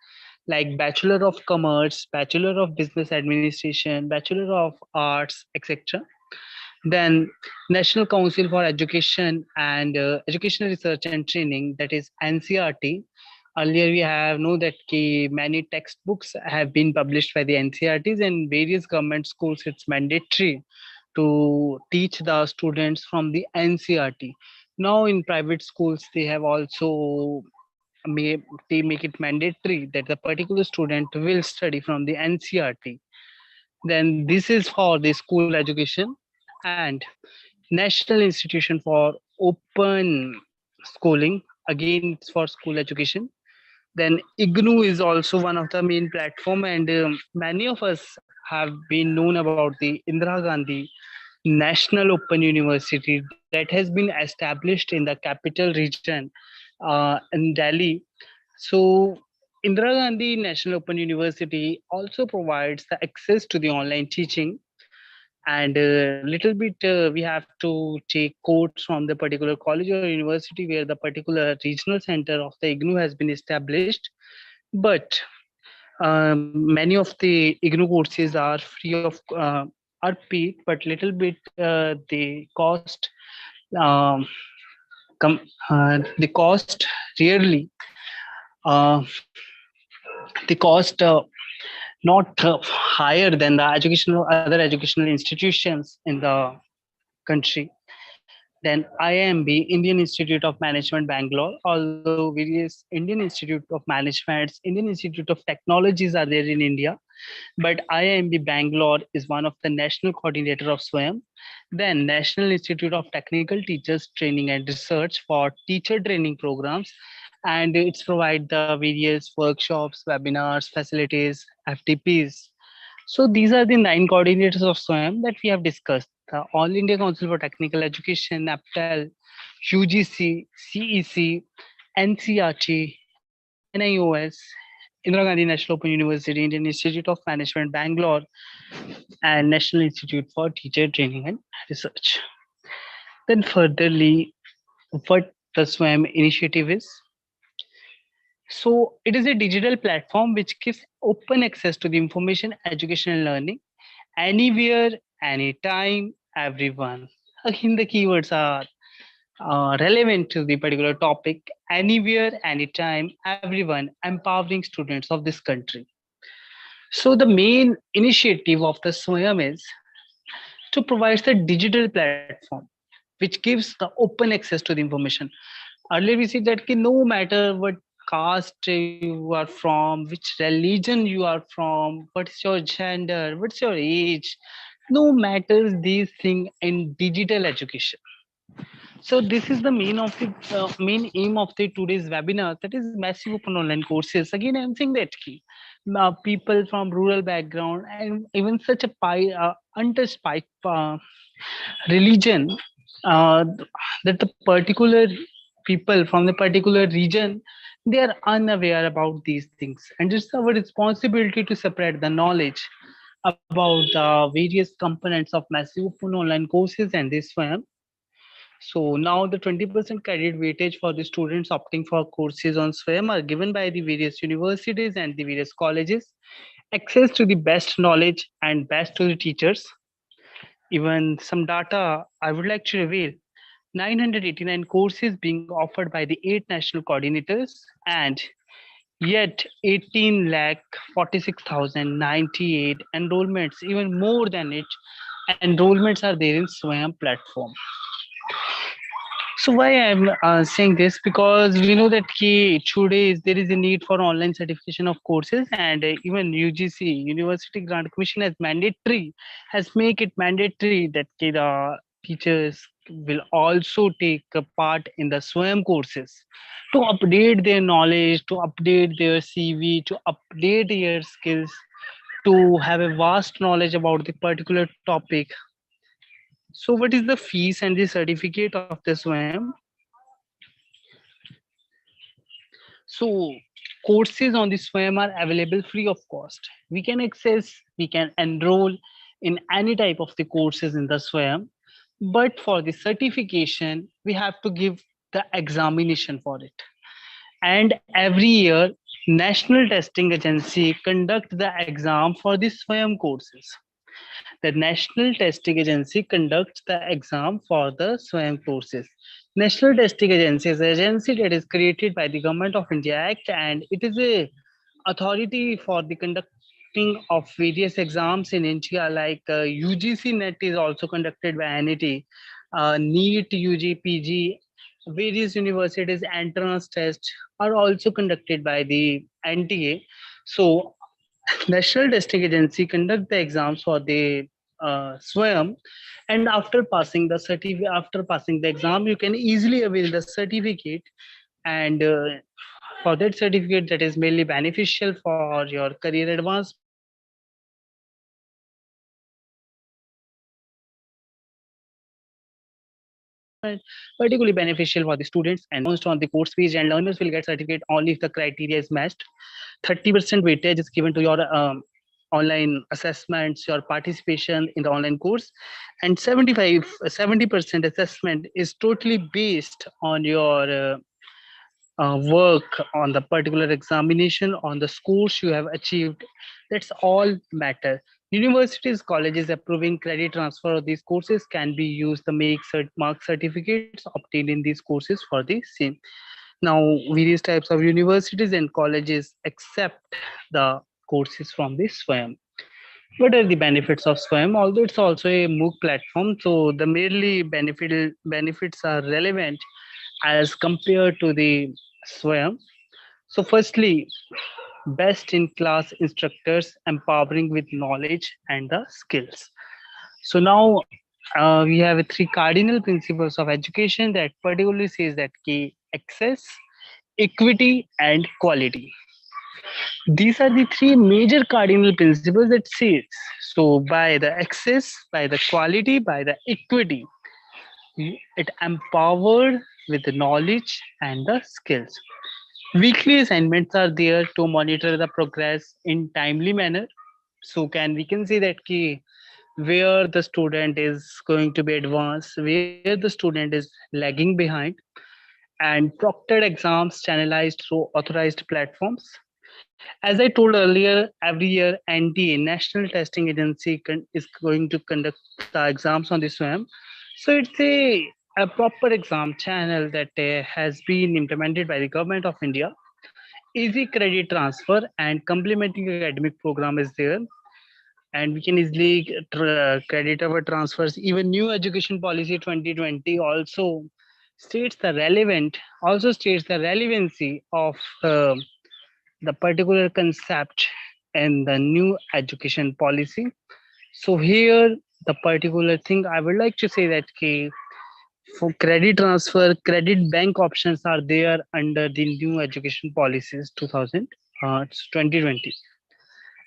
like Bachelor of Commerce, Bachelor of Business Administration, Bachelor of Arts, etc. Then National Council for Education and Educational Research and Training, that is NCRT. Earlier we have know that many textbooks have been published by the NCRTs, and various government schools it's mandatory to teach the students from the NCRT. Now in private schools they have also they make it mandatory that the particular student will study from the NCRT. Then this is for the school education. And National Institution for Open Schooling, again it's for school education. Then IGNU is also one of the main platform, and many of us have been known about the Indira Gandhi National Open University that has been established in the capital region in Delhi. So Indira Gandhi National Open University also provides the access to the online teaching, and a little bit we have to take course from the particular college or university where the particular regional center of the IGNU has been established. But many of the IGNU courses are free of are paid, but little bit the cost um, the cost rarely uh, the cost not higher than the educational other educational institutions in the country. Then IIMB, Indian Institute of Management, Bangalore, although various Indian Institute of Management, Indian Institute of Technologies are there in India, but IIMB Bangalore is one of the national coordinator of SWAYAM. Then National Institute of Technical Teachers Training and Research for teacher training programs, and it's provide the various workshops, webinars, facilities, FTPs. So these are the 9 coordinators of SWAYAM that we have discussed. The All India Council for Technical Education, NAPTEL, UGC, CEC, NCRT, NIOS, Indira Gandhi National Open University, Indian Institute of Management, Bangalore, and National Institute for Teacher Training and Research. Then furtherly, what the SWAYAM initiative is. So it is a digital platform which gives open access to the information, education and learning anywhere, anytime, everyone. Again, the keywords are relevant to the particular topic, anywhere, anytime, everyone, empowering students of this country. So, the main initiative of the SWAYAM is to provide the digital platform which gives the open access to the information. Earlier, we see that no matter what caste you are from, which religion you are from, what's your gender, what's your age, no matters these things in digital education. So this is the main aim of the today's webinar, that is massive open online courses. Again, I'm saying that key. People from rural background and even such a untouched religion, uh, that the particular people from the particular region, they are unaware about these things, and it's our responsibility to spread the knowledge about the various components of massive open online courses and this one. So now the 20% credit weightage for the students opting for courses on SWAYAM are given by the various universities and the various colleges. Access to the best knowledge and best to the teachers. Even some data I would like to reveal: 989 courses being offered by the 8 national coordinators, and yet 18 lakh 46,098 enrollments, even more than it, enrollments are there in SWAYAM platform. So why I'm saying this, because we know that today there is a need for online certification of courses, and even UGC University Grant Commission has make it mandatory that the teachers will also take a part in the SWAYAM courses to update their knowledge, to update their CV, to update their skills, to have a vast knowledge about the particular topic. So what is the fees and the certificate of the SWAYAM? So courses on the SWAYAM are available free of cost. We can enroll in any type of the courses in the SWAYAM, but for the certification, we have to give the examination for it. And every year, National Testing Agency conduct the exam for the SWAYAM courses. The National Testing Agency conducts the exam for the SWAYAM courses. National Testing Agency is an agency that is created by the Government of India Act, and it is a authority for the conducting of various exams in India, like UGC NET is also conducted by NET, NEET, UG, PG, various universities entrance tests are also conducted by the NTA. So National Testing Agency conduct the exams for the SWAYAM, and after passing the exam, you can easily avail the certificate. And for that certificate, that is mainly beneficial for your career advancement, particularly beneficial for the students and learners will get certificate only if the criteria is met. And announced on the course page, and learners will get certificate only if the criteria is matched. 30% weightage is given to your online assessments, your participation in the online course, and 70% assessment is totally based on your work, on the particular examination, on the scores you have achieved. That's all matter. Universities, colleges approving credit transfer of these courses can be used to make mark certificates obtained in these courses for the same. Now, various types of universities and colleges accept the courses from this SWAYAM. What are the benefits of SWAYAM? Although it's also a MOOC platform, so the merely benefits are relevant as compared to the SWAYAM. So, firstly, best in class instructors empowering with knowledge and the skills. So now we have three cardinal principles of education that particularly says that key: access, equity, and quality. These are the three major cardinal principles that says. So by the access, by the quality, by the equity, it empowered with the knowledge and the skills. Weekly assignments are there to monitor the progress in timely manner. So we can say that key where the student is going to be advanced, where the student is lagging behind, and proctored exams channelized through authorized platforms. As I told earlier, every year NTA, National Testing Agency, is going to conduct the exams on the SWAYAM. So it's a proper exam channel that has been implemented by the government of India. Easy credit transfer and complementing academic program is there, and we can easily credit our transfers. Even new education policy 2020 also states the relevancy of the particular concept and the new education policy. So here the particular thing I would like to say that for credit transfer, credit bank options are there under the new education policies 2020.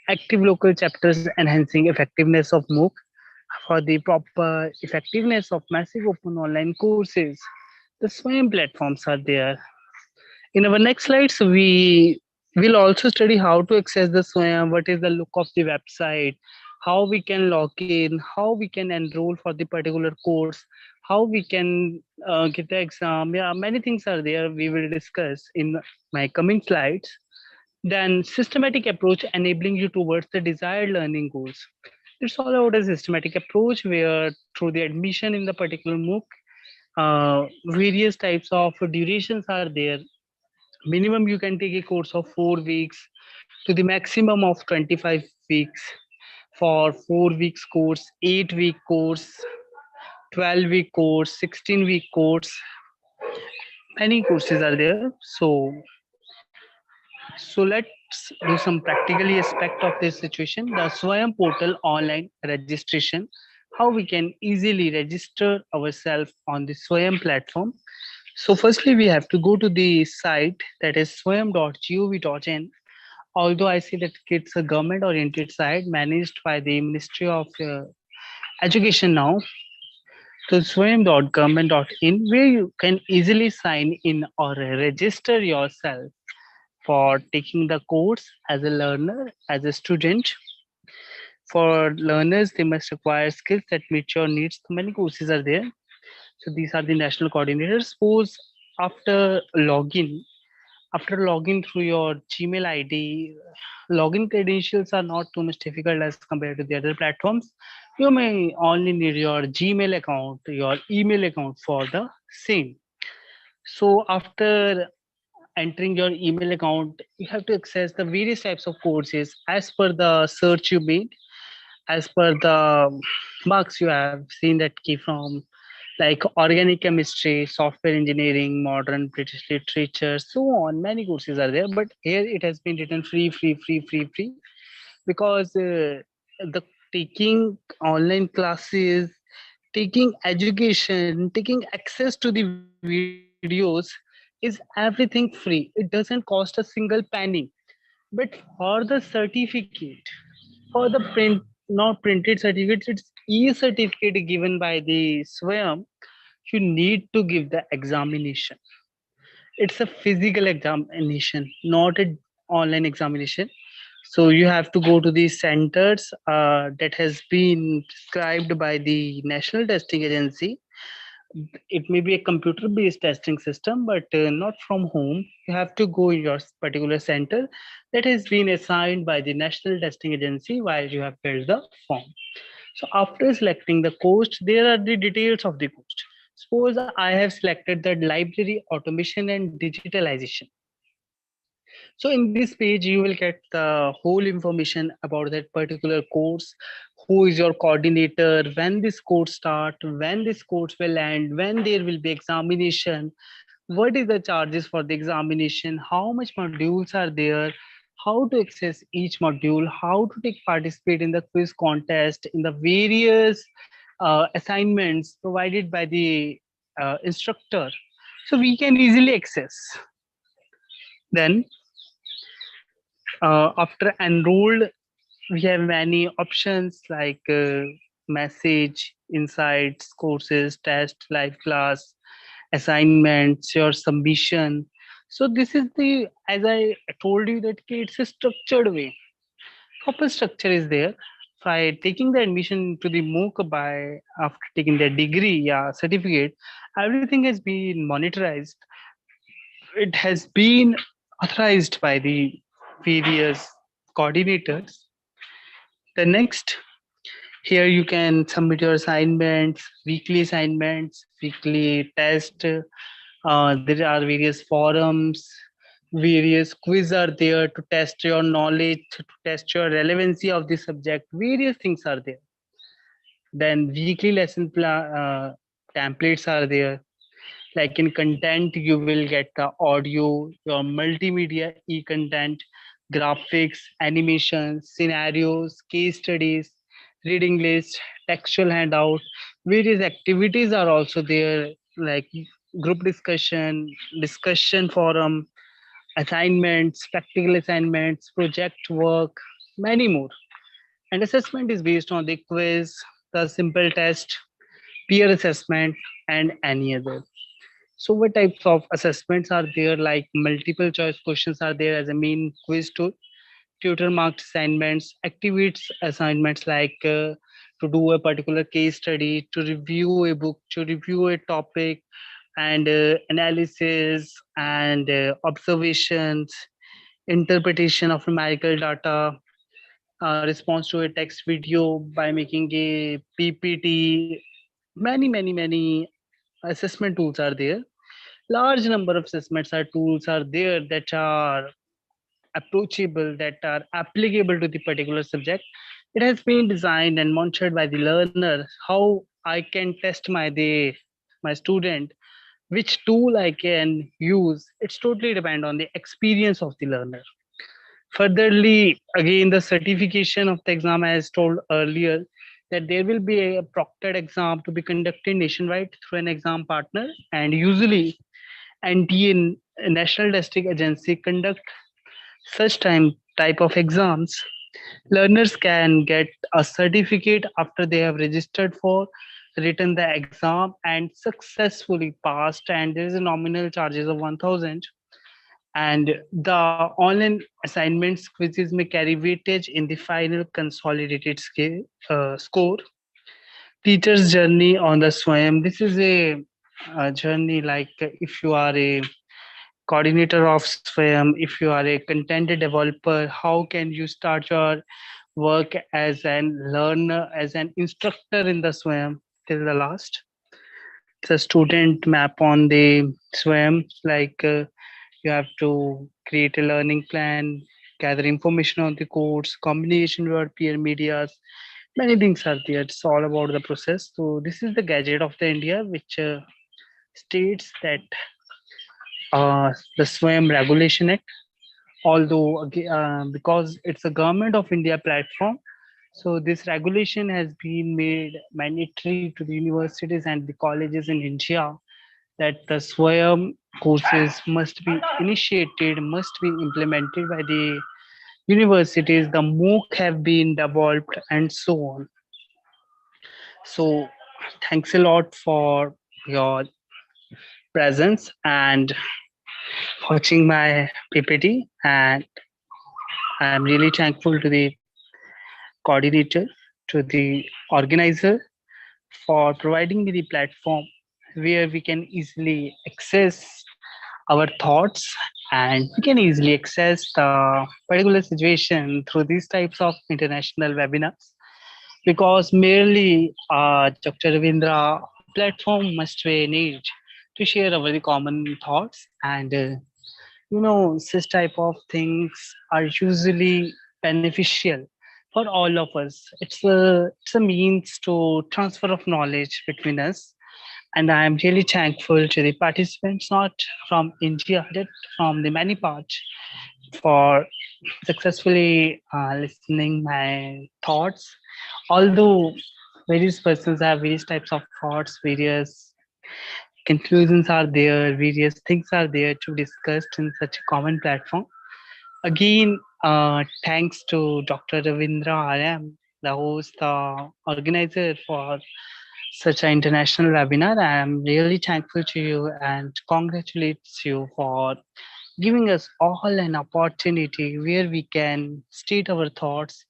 Active local chapters enhancing effectiveness of MOOC for the proper effectiveness of massive open online courses. The SWAYAM platforms are there. In our next slides, we will also study how to access the SWAYAM, what is the look of the website, how we can log in, how we can enroll for the particular course, how we can get the exam. Yeah, many things are there we will discuss in my coming slides. Then systematic approach enabling you towards the desired learning goals. It's all about a systematic approach where through the admission in the particular MOOC, various types of durations are there. Minimum you can take a course of 4 weeks to the maximum of 25 weeks. For 4 weeks course, 8 week course, 12-week course, 16-week course, many courses are there. So let's do some practically aspect of this situation. The SWAYAM portal online registration, how we can easily register ourselves on the SWAYAM platform. So firstly, we have to go to the site, that is swayam.gov.in. Although I see that it's a government oriented site managed by the Ministry of Education now, to swayam.government.in, where you can easily sign in or register yourself for taking the course as a learner, as a student. For learners, they must acquire skills that meet your needs. Many courses are there. So these are the national coordinators. Suppose after login through your Gmail ID, login credentials are not too much difficult as compared to the other platforms. You may only need your Gmail account, your email account for the same. So after entering your email account, you have to access the various types of courses as per the search you made, as per the marks you have seen that key from, like organic chemistry, software engineering, modern British literature, so on. Many courses are there, but here it has been written free, because the taking online classes, taking education, taking access to the videos is everything free. It doesn't cost a single penny. But for the certificate, for the print, not printed certificates, it's e-certificate given by the SWAYAM. You need to give the examination. It's a physical examination, not an online examination. So you have to go to the centers that has been prescribed by the National Testing Agency. It may be a computer based testing system, but not from home. You have to go in your particular center that has been assigned by the National Testing Agency while you have filled the form. So after selecting the course, there are the details of the course. Suppose I have selected the library automation and digitalization. So in this page, you will get the whole information about that particular course, who is your coordinator, when this course start, when this course will end, when there will be examination, what is the charges for the examination, how much modules are there, how to access each module, how to take participate in the quiz contest, in the various assignments provided by the instructor. So we can easily access. Then after enrolled, we have many options like message, insights, courses, test, live class, assignments, your submission. So this is the, as I told you, that it's a structured way. Proper structure is there. By taking the admission to the MOOC, by after taking the degree, yeah, certificate, everything has been monitorized. It has been authorized by the various coordinators. The next, here you can submit your assignments, weekly test. There are various forums, various quiz are there to test your knowledge, to test your relevancy of the subject. Various things are there. Then weekly templates are there. Like in content, you will get the audio, your multimedia e-content, graphics, animations, scenarios, case studies, reading list, textual handout. Various activities are also there, like group discussion forum, assignments, practical assignments, project work, many more. And assessment is based on the quiz, the simple test, peer assessment, and any other. So what types of assessments are there? Like multiple choice questions are there as a main quiz tool, tutor marked assignments, activates assignments like to do a particular case study, to review a book, to review a topic, and analysis and observations, interpretation of numerical data, response to a text video by making a PPT. Many assessment tools are there. Large number of assessments or tools are there that are approachable, that are applicable to the particular subject. It has been designed and monitored by the learner how I can test my student, which tool I can use. It's totally depend on the experience of the learner. Furtherly, again, the certification of the exam, as told earlier, that there will be a proctored exam to be conducted nationwide through an exam partner, and usually NTA, National Testing Agency, conduct such type of exams. Learners can get a certificate after they have registered for, written the exam, and successfully passed. And there is a nominal charges of 1,000. And the online assignments quizzes may carry weightage in the final consolidated score. Teacher's journey on the SWAYAM. This is a journey like if you are a coordinator of SWAYAM, if you are a content developer, how can you start your work as an learner, as an instructor in the SWAYAM till the last. It's a student map on the SWAYAM, like you have to create a learning plan, gather information on the course, combination with your peer medias. Many things are there. It's all about the process. So this is the gadget of the India, which states that the SWAYAM Regulation Act, although because it's a government of India platform, so this regulation has been made mandatory to the universities and the colleges in India that the SWAYAM courses must be initiated, must be implemented by the universities. The MOOC have been developed and so on. So thanks a lot for your presence and watching my PPT, and I'm really thankful to the coordinator, to the organizer for providing me the platform where we can easily access our thoughts, and we can easily access the particular situation through these types of international webinars, because merely Dr. Ravindra platform must be need to share our common thoughts, and such type of things are usually beneficial for all of us. It's a means to transfer of knowledge between us, and I am really thankful to the participants, not from India, but from the many parts, for successfully listening my thoughts. Although various persons have various types of thoughts, various conclusions are there, various things are there to discuss in such a common platform. Again, thanks to Dr. Ravindra RM, the host, the organizer for such an international webinar. I am really thankful to you and congratulates you for giving us all an opportunity where we can state our thoughts,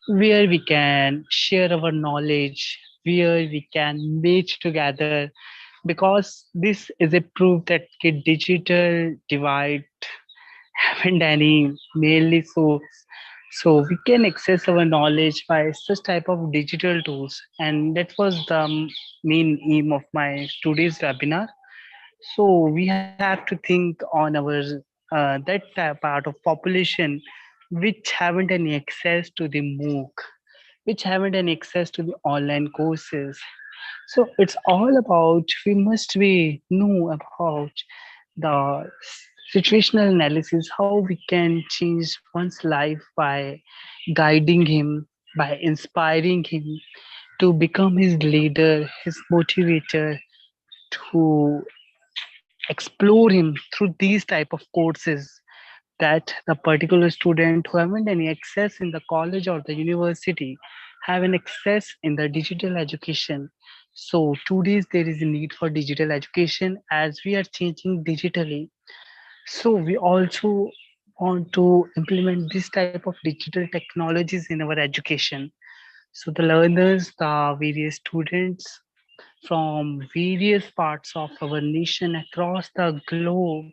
where we can share our knowledge, where we can meet together, because this is a proof that the digital divide haven't any mainly so we can access our knowledge by such type of digital tools, and that was the main aim of my today's webinar. So we have to think on our that part of population which haven't any access to the MOOC, which haven't any access to the online courses. So it's all about we must be know about the situational analysis, how we can change one's life by guiding him, by inspiring him to become his leader, his motivator, to explore him through these type of courses that the particular student who haven't any access in the college or the university have an access in the digital education. So today's there is a need for digital education as we are changing digitally. So we also want to implement this type of digital technologies in our education. So the learners, the various students from various parts of our nation across the globe,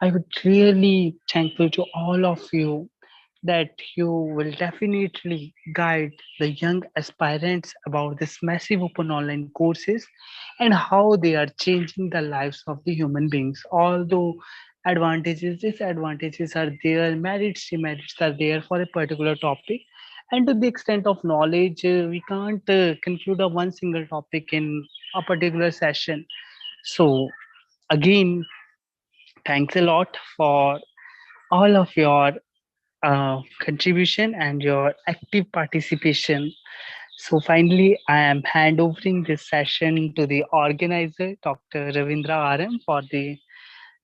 I would really thankful to all of you that you will definitely guide the young aspirants about this massive open online courses and how they are changing the lives of the human beings. Although advantages, disadvantages are there, merits, demerits are there for a particular topic. And to the extent of knowledge, we can't conclude a one single topic in a particular session. So again, thanks a lot for all of your contribution and your active participation. So finally, I am handovering this session to the organizer, Dr. Ravindra RM, for the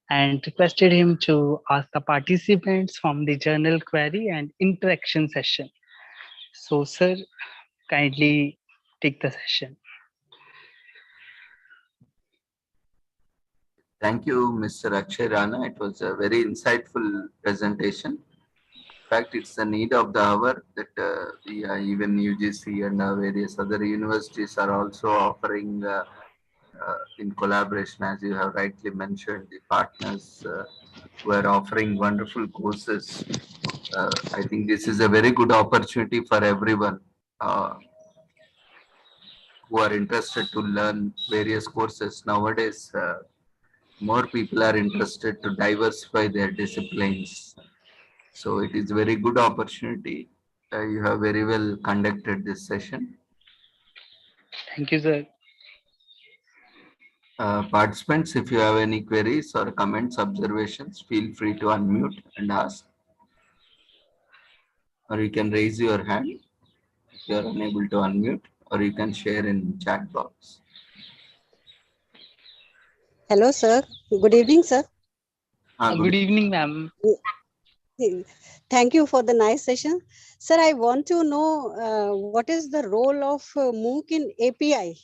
and requested him to ask the participants from the journal query and interaction session. So, sir, kindly take the session. Thank you, Mr. Akshay Rana. It was a very insightful presentation. In fact, it's the need of the hour that even UGC and various other universities are also offering in collaboration, as you have rightly mentioned, the partners who are offering wonderful courses. I think this is a very good opportunity for everyone who are interested to learn various courses. Nowadays, more people are interested to diversify their disciplines. So it is very good opportunity. You have very well conducted this session. Thank you, sir. Participants, if you have any queries or comments, observations, feel free to unmute and ask. Or you can raise your hand if you are unable to unmute, or you can share in chat box. Hello, sir. Good evening, sir. Good evening, ma'am. Thank you for the nice session. Sir, I want to know what is the role of MOOC in API?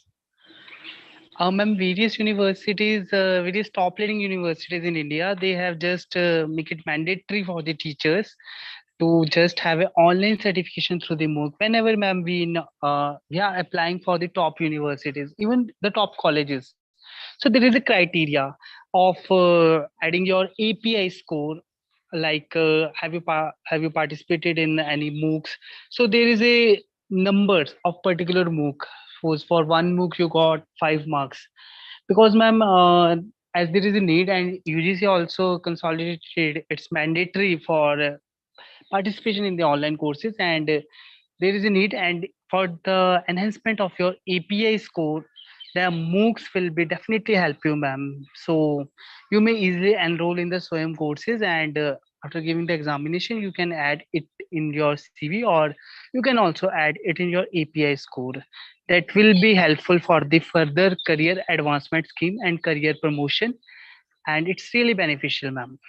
Ma'am, various universities, various top leading universities in India, they have just make it mandatory for the teachers to just have an online certification through the MOOC. Whenever, ma'am, we are applying for the top universities, even the top colleges. So there is a criteria of adding your API score. Like, have you participated in any MOOCs? So there is a numbers of particular MOOC. Suppose for one MOOC you got 5 marks, because ma'am, as there is a need, and UGC also consolidated it's mandatory for participation in the online courses, and there is a need, and for the enhancement of your API score, the MOOCs will be definitely help you, ma'am. So you may easily enroll in the SWAYAM courses, and after giving the examination, you can add it in your CV, or you can also add it in your API score. That will be helpful for the further career advancement scheme and career promotion, and it's really beneficial, ma'am.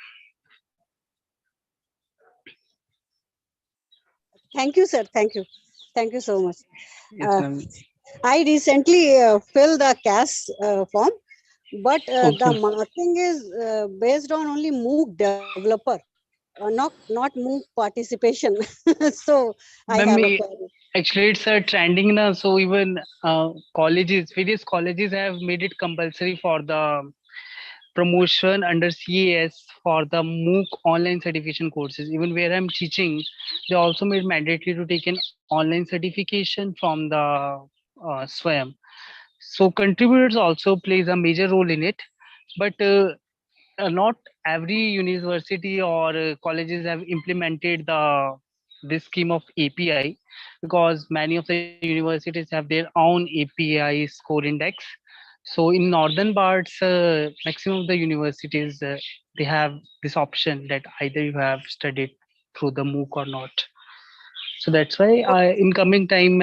Thank you, sir. Thank you. Thank you so much. Yes, ma'am. I recently filled the CAS form, but the marking is based on only MOOC developer, not MOOC participation. So I have a query. Actually, it's trending now. So even colleges, various colleges have made it compulsory for the promotion under CAS for the MOOC online certification courses. Even where I'm teaching, they also made mandatory to take an online certification from the SWAYAM. So contributors also plays a major role in it, but not every university or colleges have implemented the this scheme of API, because many of the universities have their own API score index. So in northern parts, maximum of the universities they have this option that either you have studied through the MOOC or not. So that's why in coming time,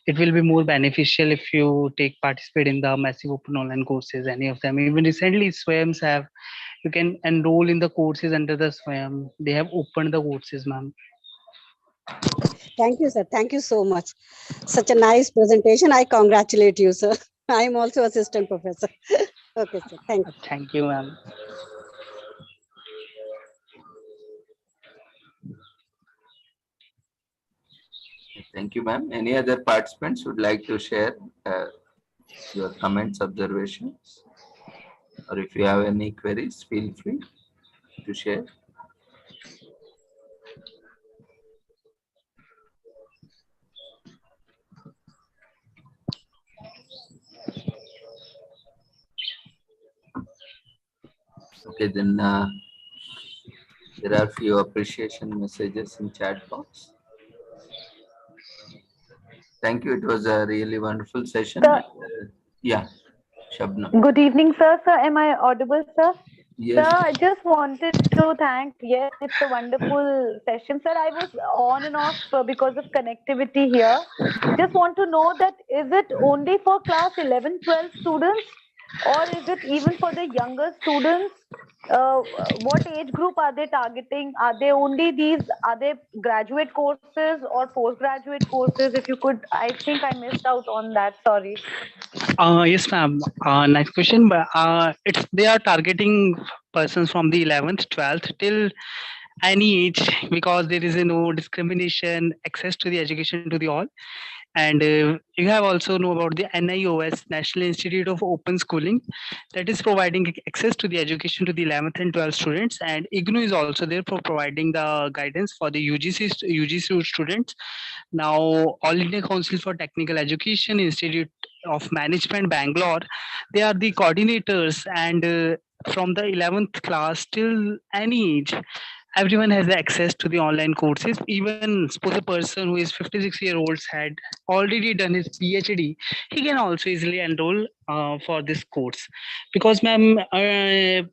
it will be more beneficial if you take participate in the massive open online courses, any of them. Even recently, SWAYAMs have, you can enroll in the courses under the SWAYAM. They have opened the courses, ma'am. Thank you, sir. Thank you so much. Such a nice presentation. I congratulate you, sir. I am also assistant professor. Okay, sir. Thank you. Thank you, ma'am. Thank you, ma'am. Any other participants would like to share your comments, observations, or if you have any queries, feel free to share. Okay, then there are few appreciation messages in chat box. Thank you. It was a really wonderful session. Sir, Yeah, Shabnam. good evening, sir. Sir, am I audible, sir? Yes. Sir, I just wanted to thank. Yes, it's a wonderful session, sir. I was on and off because of connectivity here. Just want to know that is it only for class 11, 12 students, or is it even for the younger students? What age group are they targeting? Are they only these? Are they graduate courses or postgraduate courses? If you could, I think I missed out on that. Sorry. Yes, ma'am. Nice question. But it's they are targeting persons from the 11th, 12th till any age, because there is no discrimination, access to the education to the all. And you have also know about the NIOS, National Institute of Open Schooling, that is providing access to the education to the 11th and 12th students. And IGNOU is also there for providing the guidance for the UGC students. Now, All India Council for Technical Education, Institute of Management, Bangalore, they are the coordinators, and from the 11th class till any age, everyone has access to the online courses. Even suppose a person who is 56-year-old had already done his PhD, he can also easily enroll for this course, because ma'am,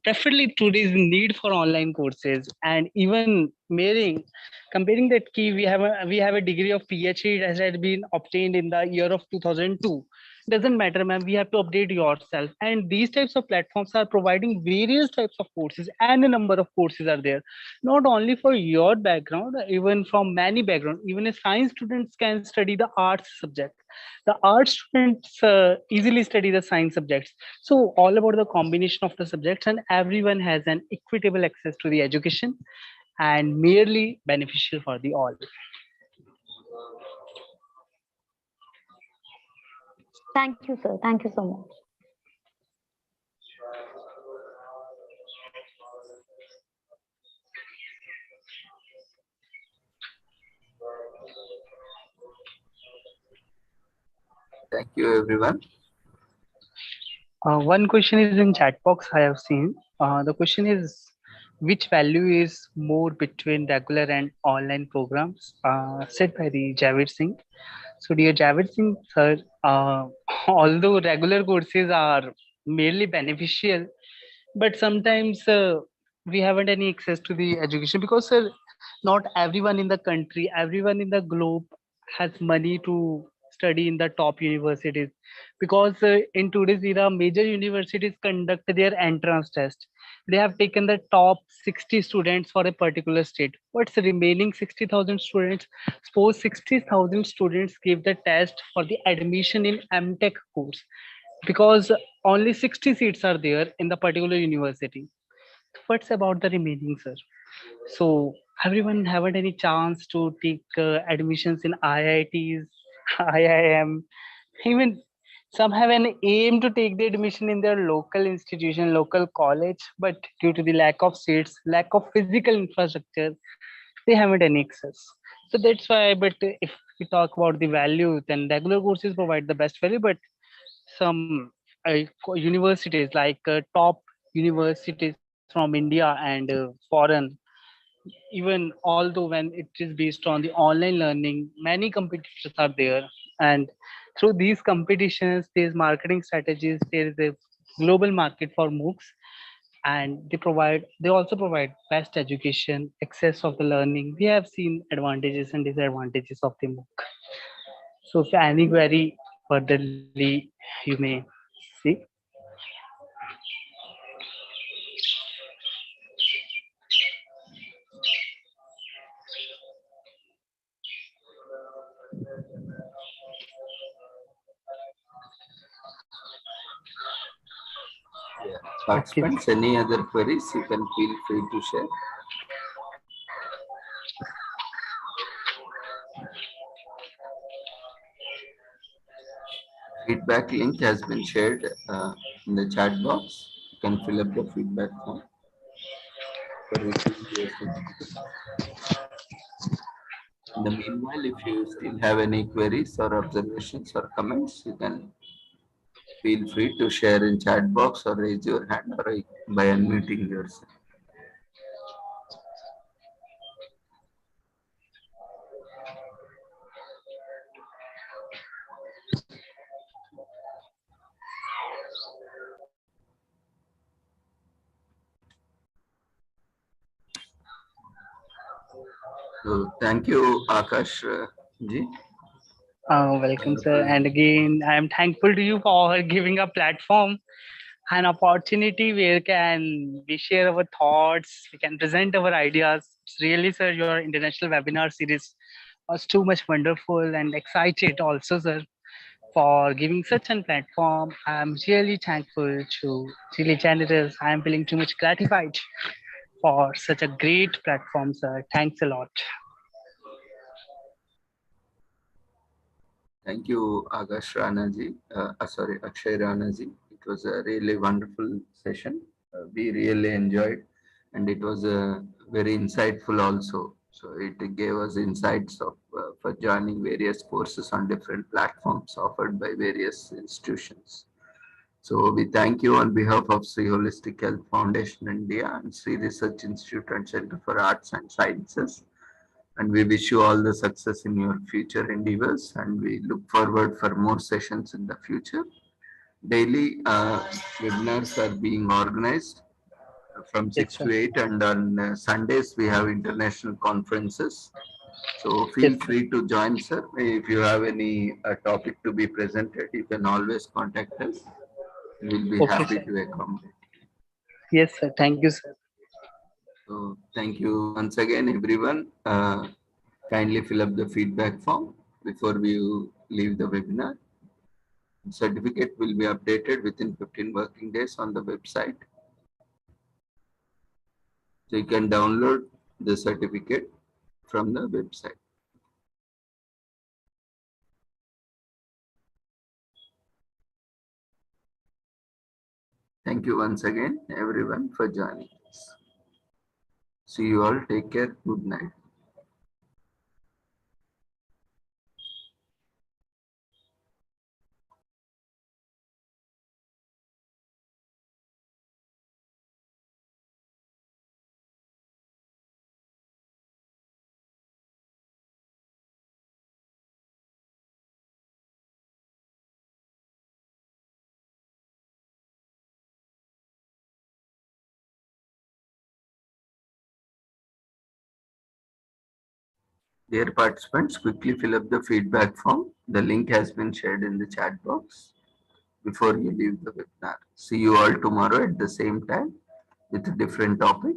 preferably today's need for online courses. And even comparing that key, we have a degree of PhD that has been obtained in the year of 2002. Doesn't matter, ma'am, we have to update yourself, and these types of platforms are providing various types of courses, and a number of courses are there, not only for your background, even from many background. Even a science students can study the arts subject. The arts students easily study the science subjects. So all about the combination of the subjects, and everyone has an equitable access to the education, and merely beneficial for the all. Thank you, sir. Thank you so much. Thank you, everyone. One question is in chat box I have seen. The question is, which value is more between regular and online programs? Said by the Javed Singh. So dear Javed Singh, sir, although regular courses are merely beneficial, but sometimes we haven't any access to the education, because sir, not everyone in the country, everyone in the globe has money to study in the top universities, because in today's era major universities conduct their entrance test. They have taken the top 60 students for a particular state. What's the remaining 60,000 students? Suppose 60,000 students give the test for the admission in MTech course, because only 60 seats are there in the particular university. What's about the remaining, sir? So everyone haven't any chance to take admissions in IITs, IIM, even Some have an aim to take the admission in their local institution, local college, but due to the lack of seats, lack of physical infrastructure, they haven't any access. So that's why, but if we talk about the value, then regular courses provide the best value, but some universities like top universities from India and foreign, even although when it is based on the online learning, many competitors are there. And through these competitions, these marketing strategies, there is a global market for MOOCs, and they also provide best education, access of the learning. We have seen advantages and disadvantages of the MOOC. So if any query furtherly, you may see. Yeah. Okay. Participants, any other queries, you can feel free to share. Feedback link has been shared in the chat box. You can fill up the feedback form for receiving your certificate. In the meanwhile, if you still have any queries or observations or comments, you can feel free to share in chat box or raise your hand or by unmuting yourself. So thank you, Akash ji. Welcome, sir. And again, I am thankful to you for giving a platform, an opportunity where can we share our thoughts, we can present our ideas. It's really, sir, your international webinar series was too much wonderful and excited also, sir, for giving such a platform. I'm really thankful to really generous. I'm feeling too much gratified for such a great platform, sir. Thanks a lot. Thank you, Akash Rana ji. Sorry, Akshay Rana ji. It was a really wonderful session. We really enjoyed, and it was very insightful also. So it gave us insights of for joining various courses on different platforms offered by various institutions. So we thank you on behalf of Sri Holistic Health Foundation India and Sri Research Institute and Center for Arts and Sciences. And we wish you all the success in your future endeavors, and we look forward for more sessions in the future. Daily webinars are being organized from Yes, 6 sir. to 8, and on Sundays we have international conferences. So Yes, feel sir. free to join, sir. If you have any topic to be presented, you can always contact us. We'll be Okay, happy sir. to accommodate. Yes, sir. Thank you, sir. So thank you once again, everyone. Kindly fill up the feedback form before we leave the webinar. Certificate will be updated within 15 working days on the website. So you can download the certificate from the website. Thank you once again, everyone, for joining us. See you all. Take care. Good night. Dear participants, quickly fill up the feedback form. The link has been shared in the chat box before you leave the webinar. See you all tomorrow at the same time with a different topic.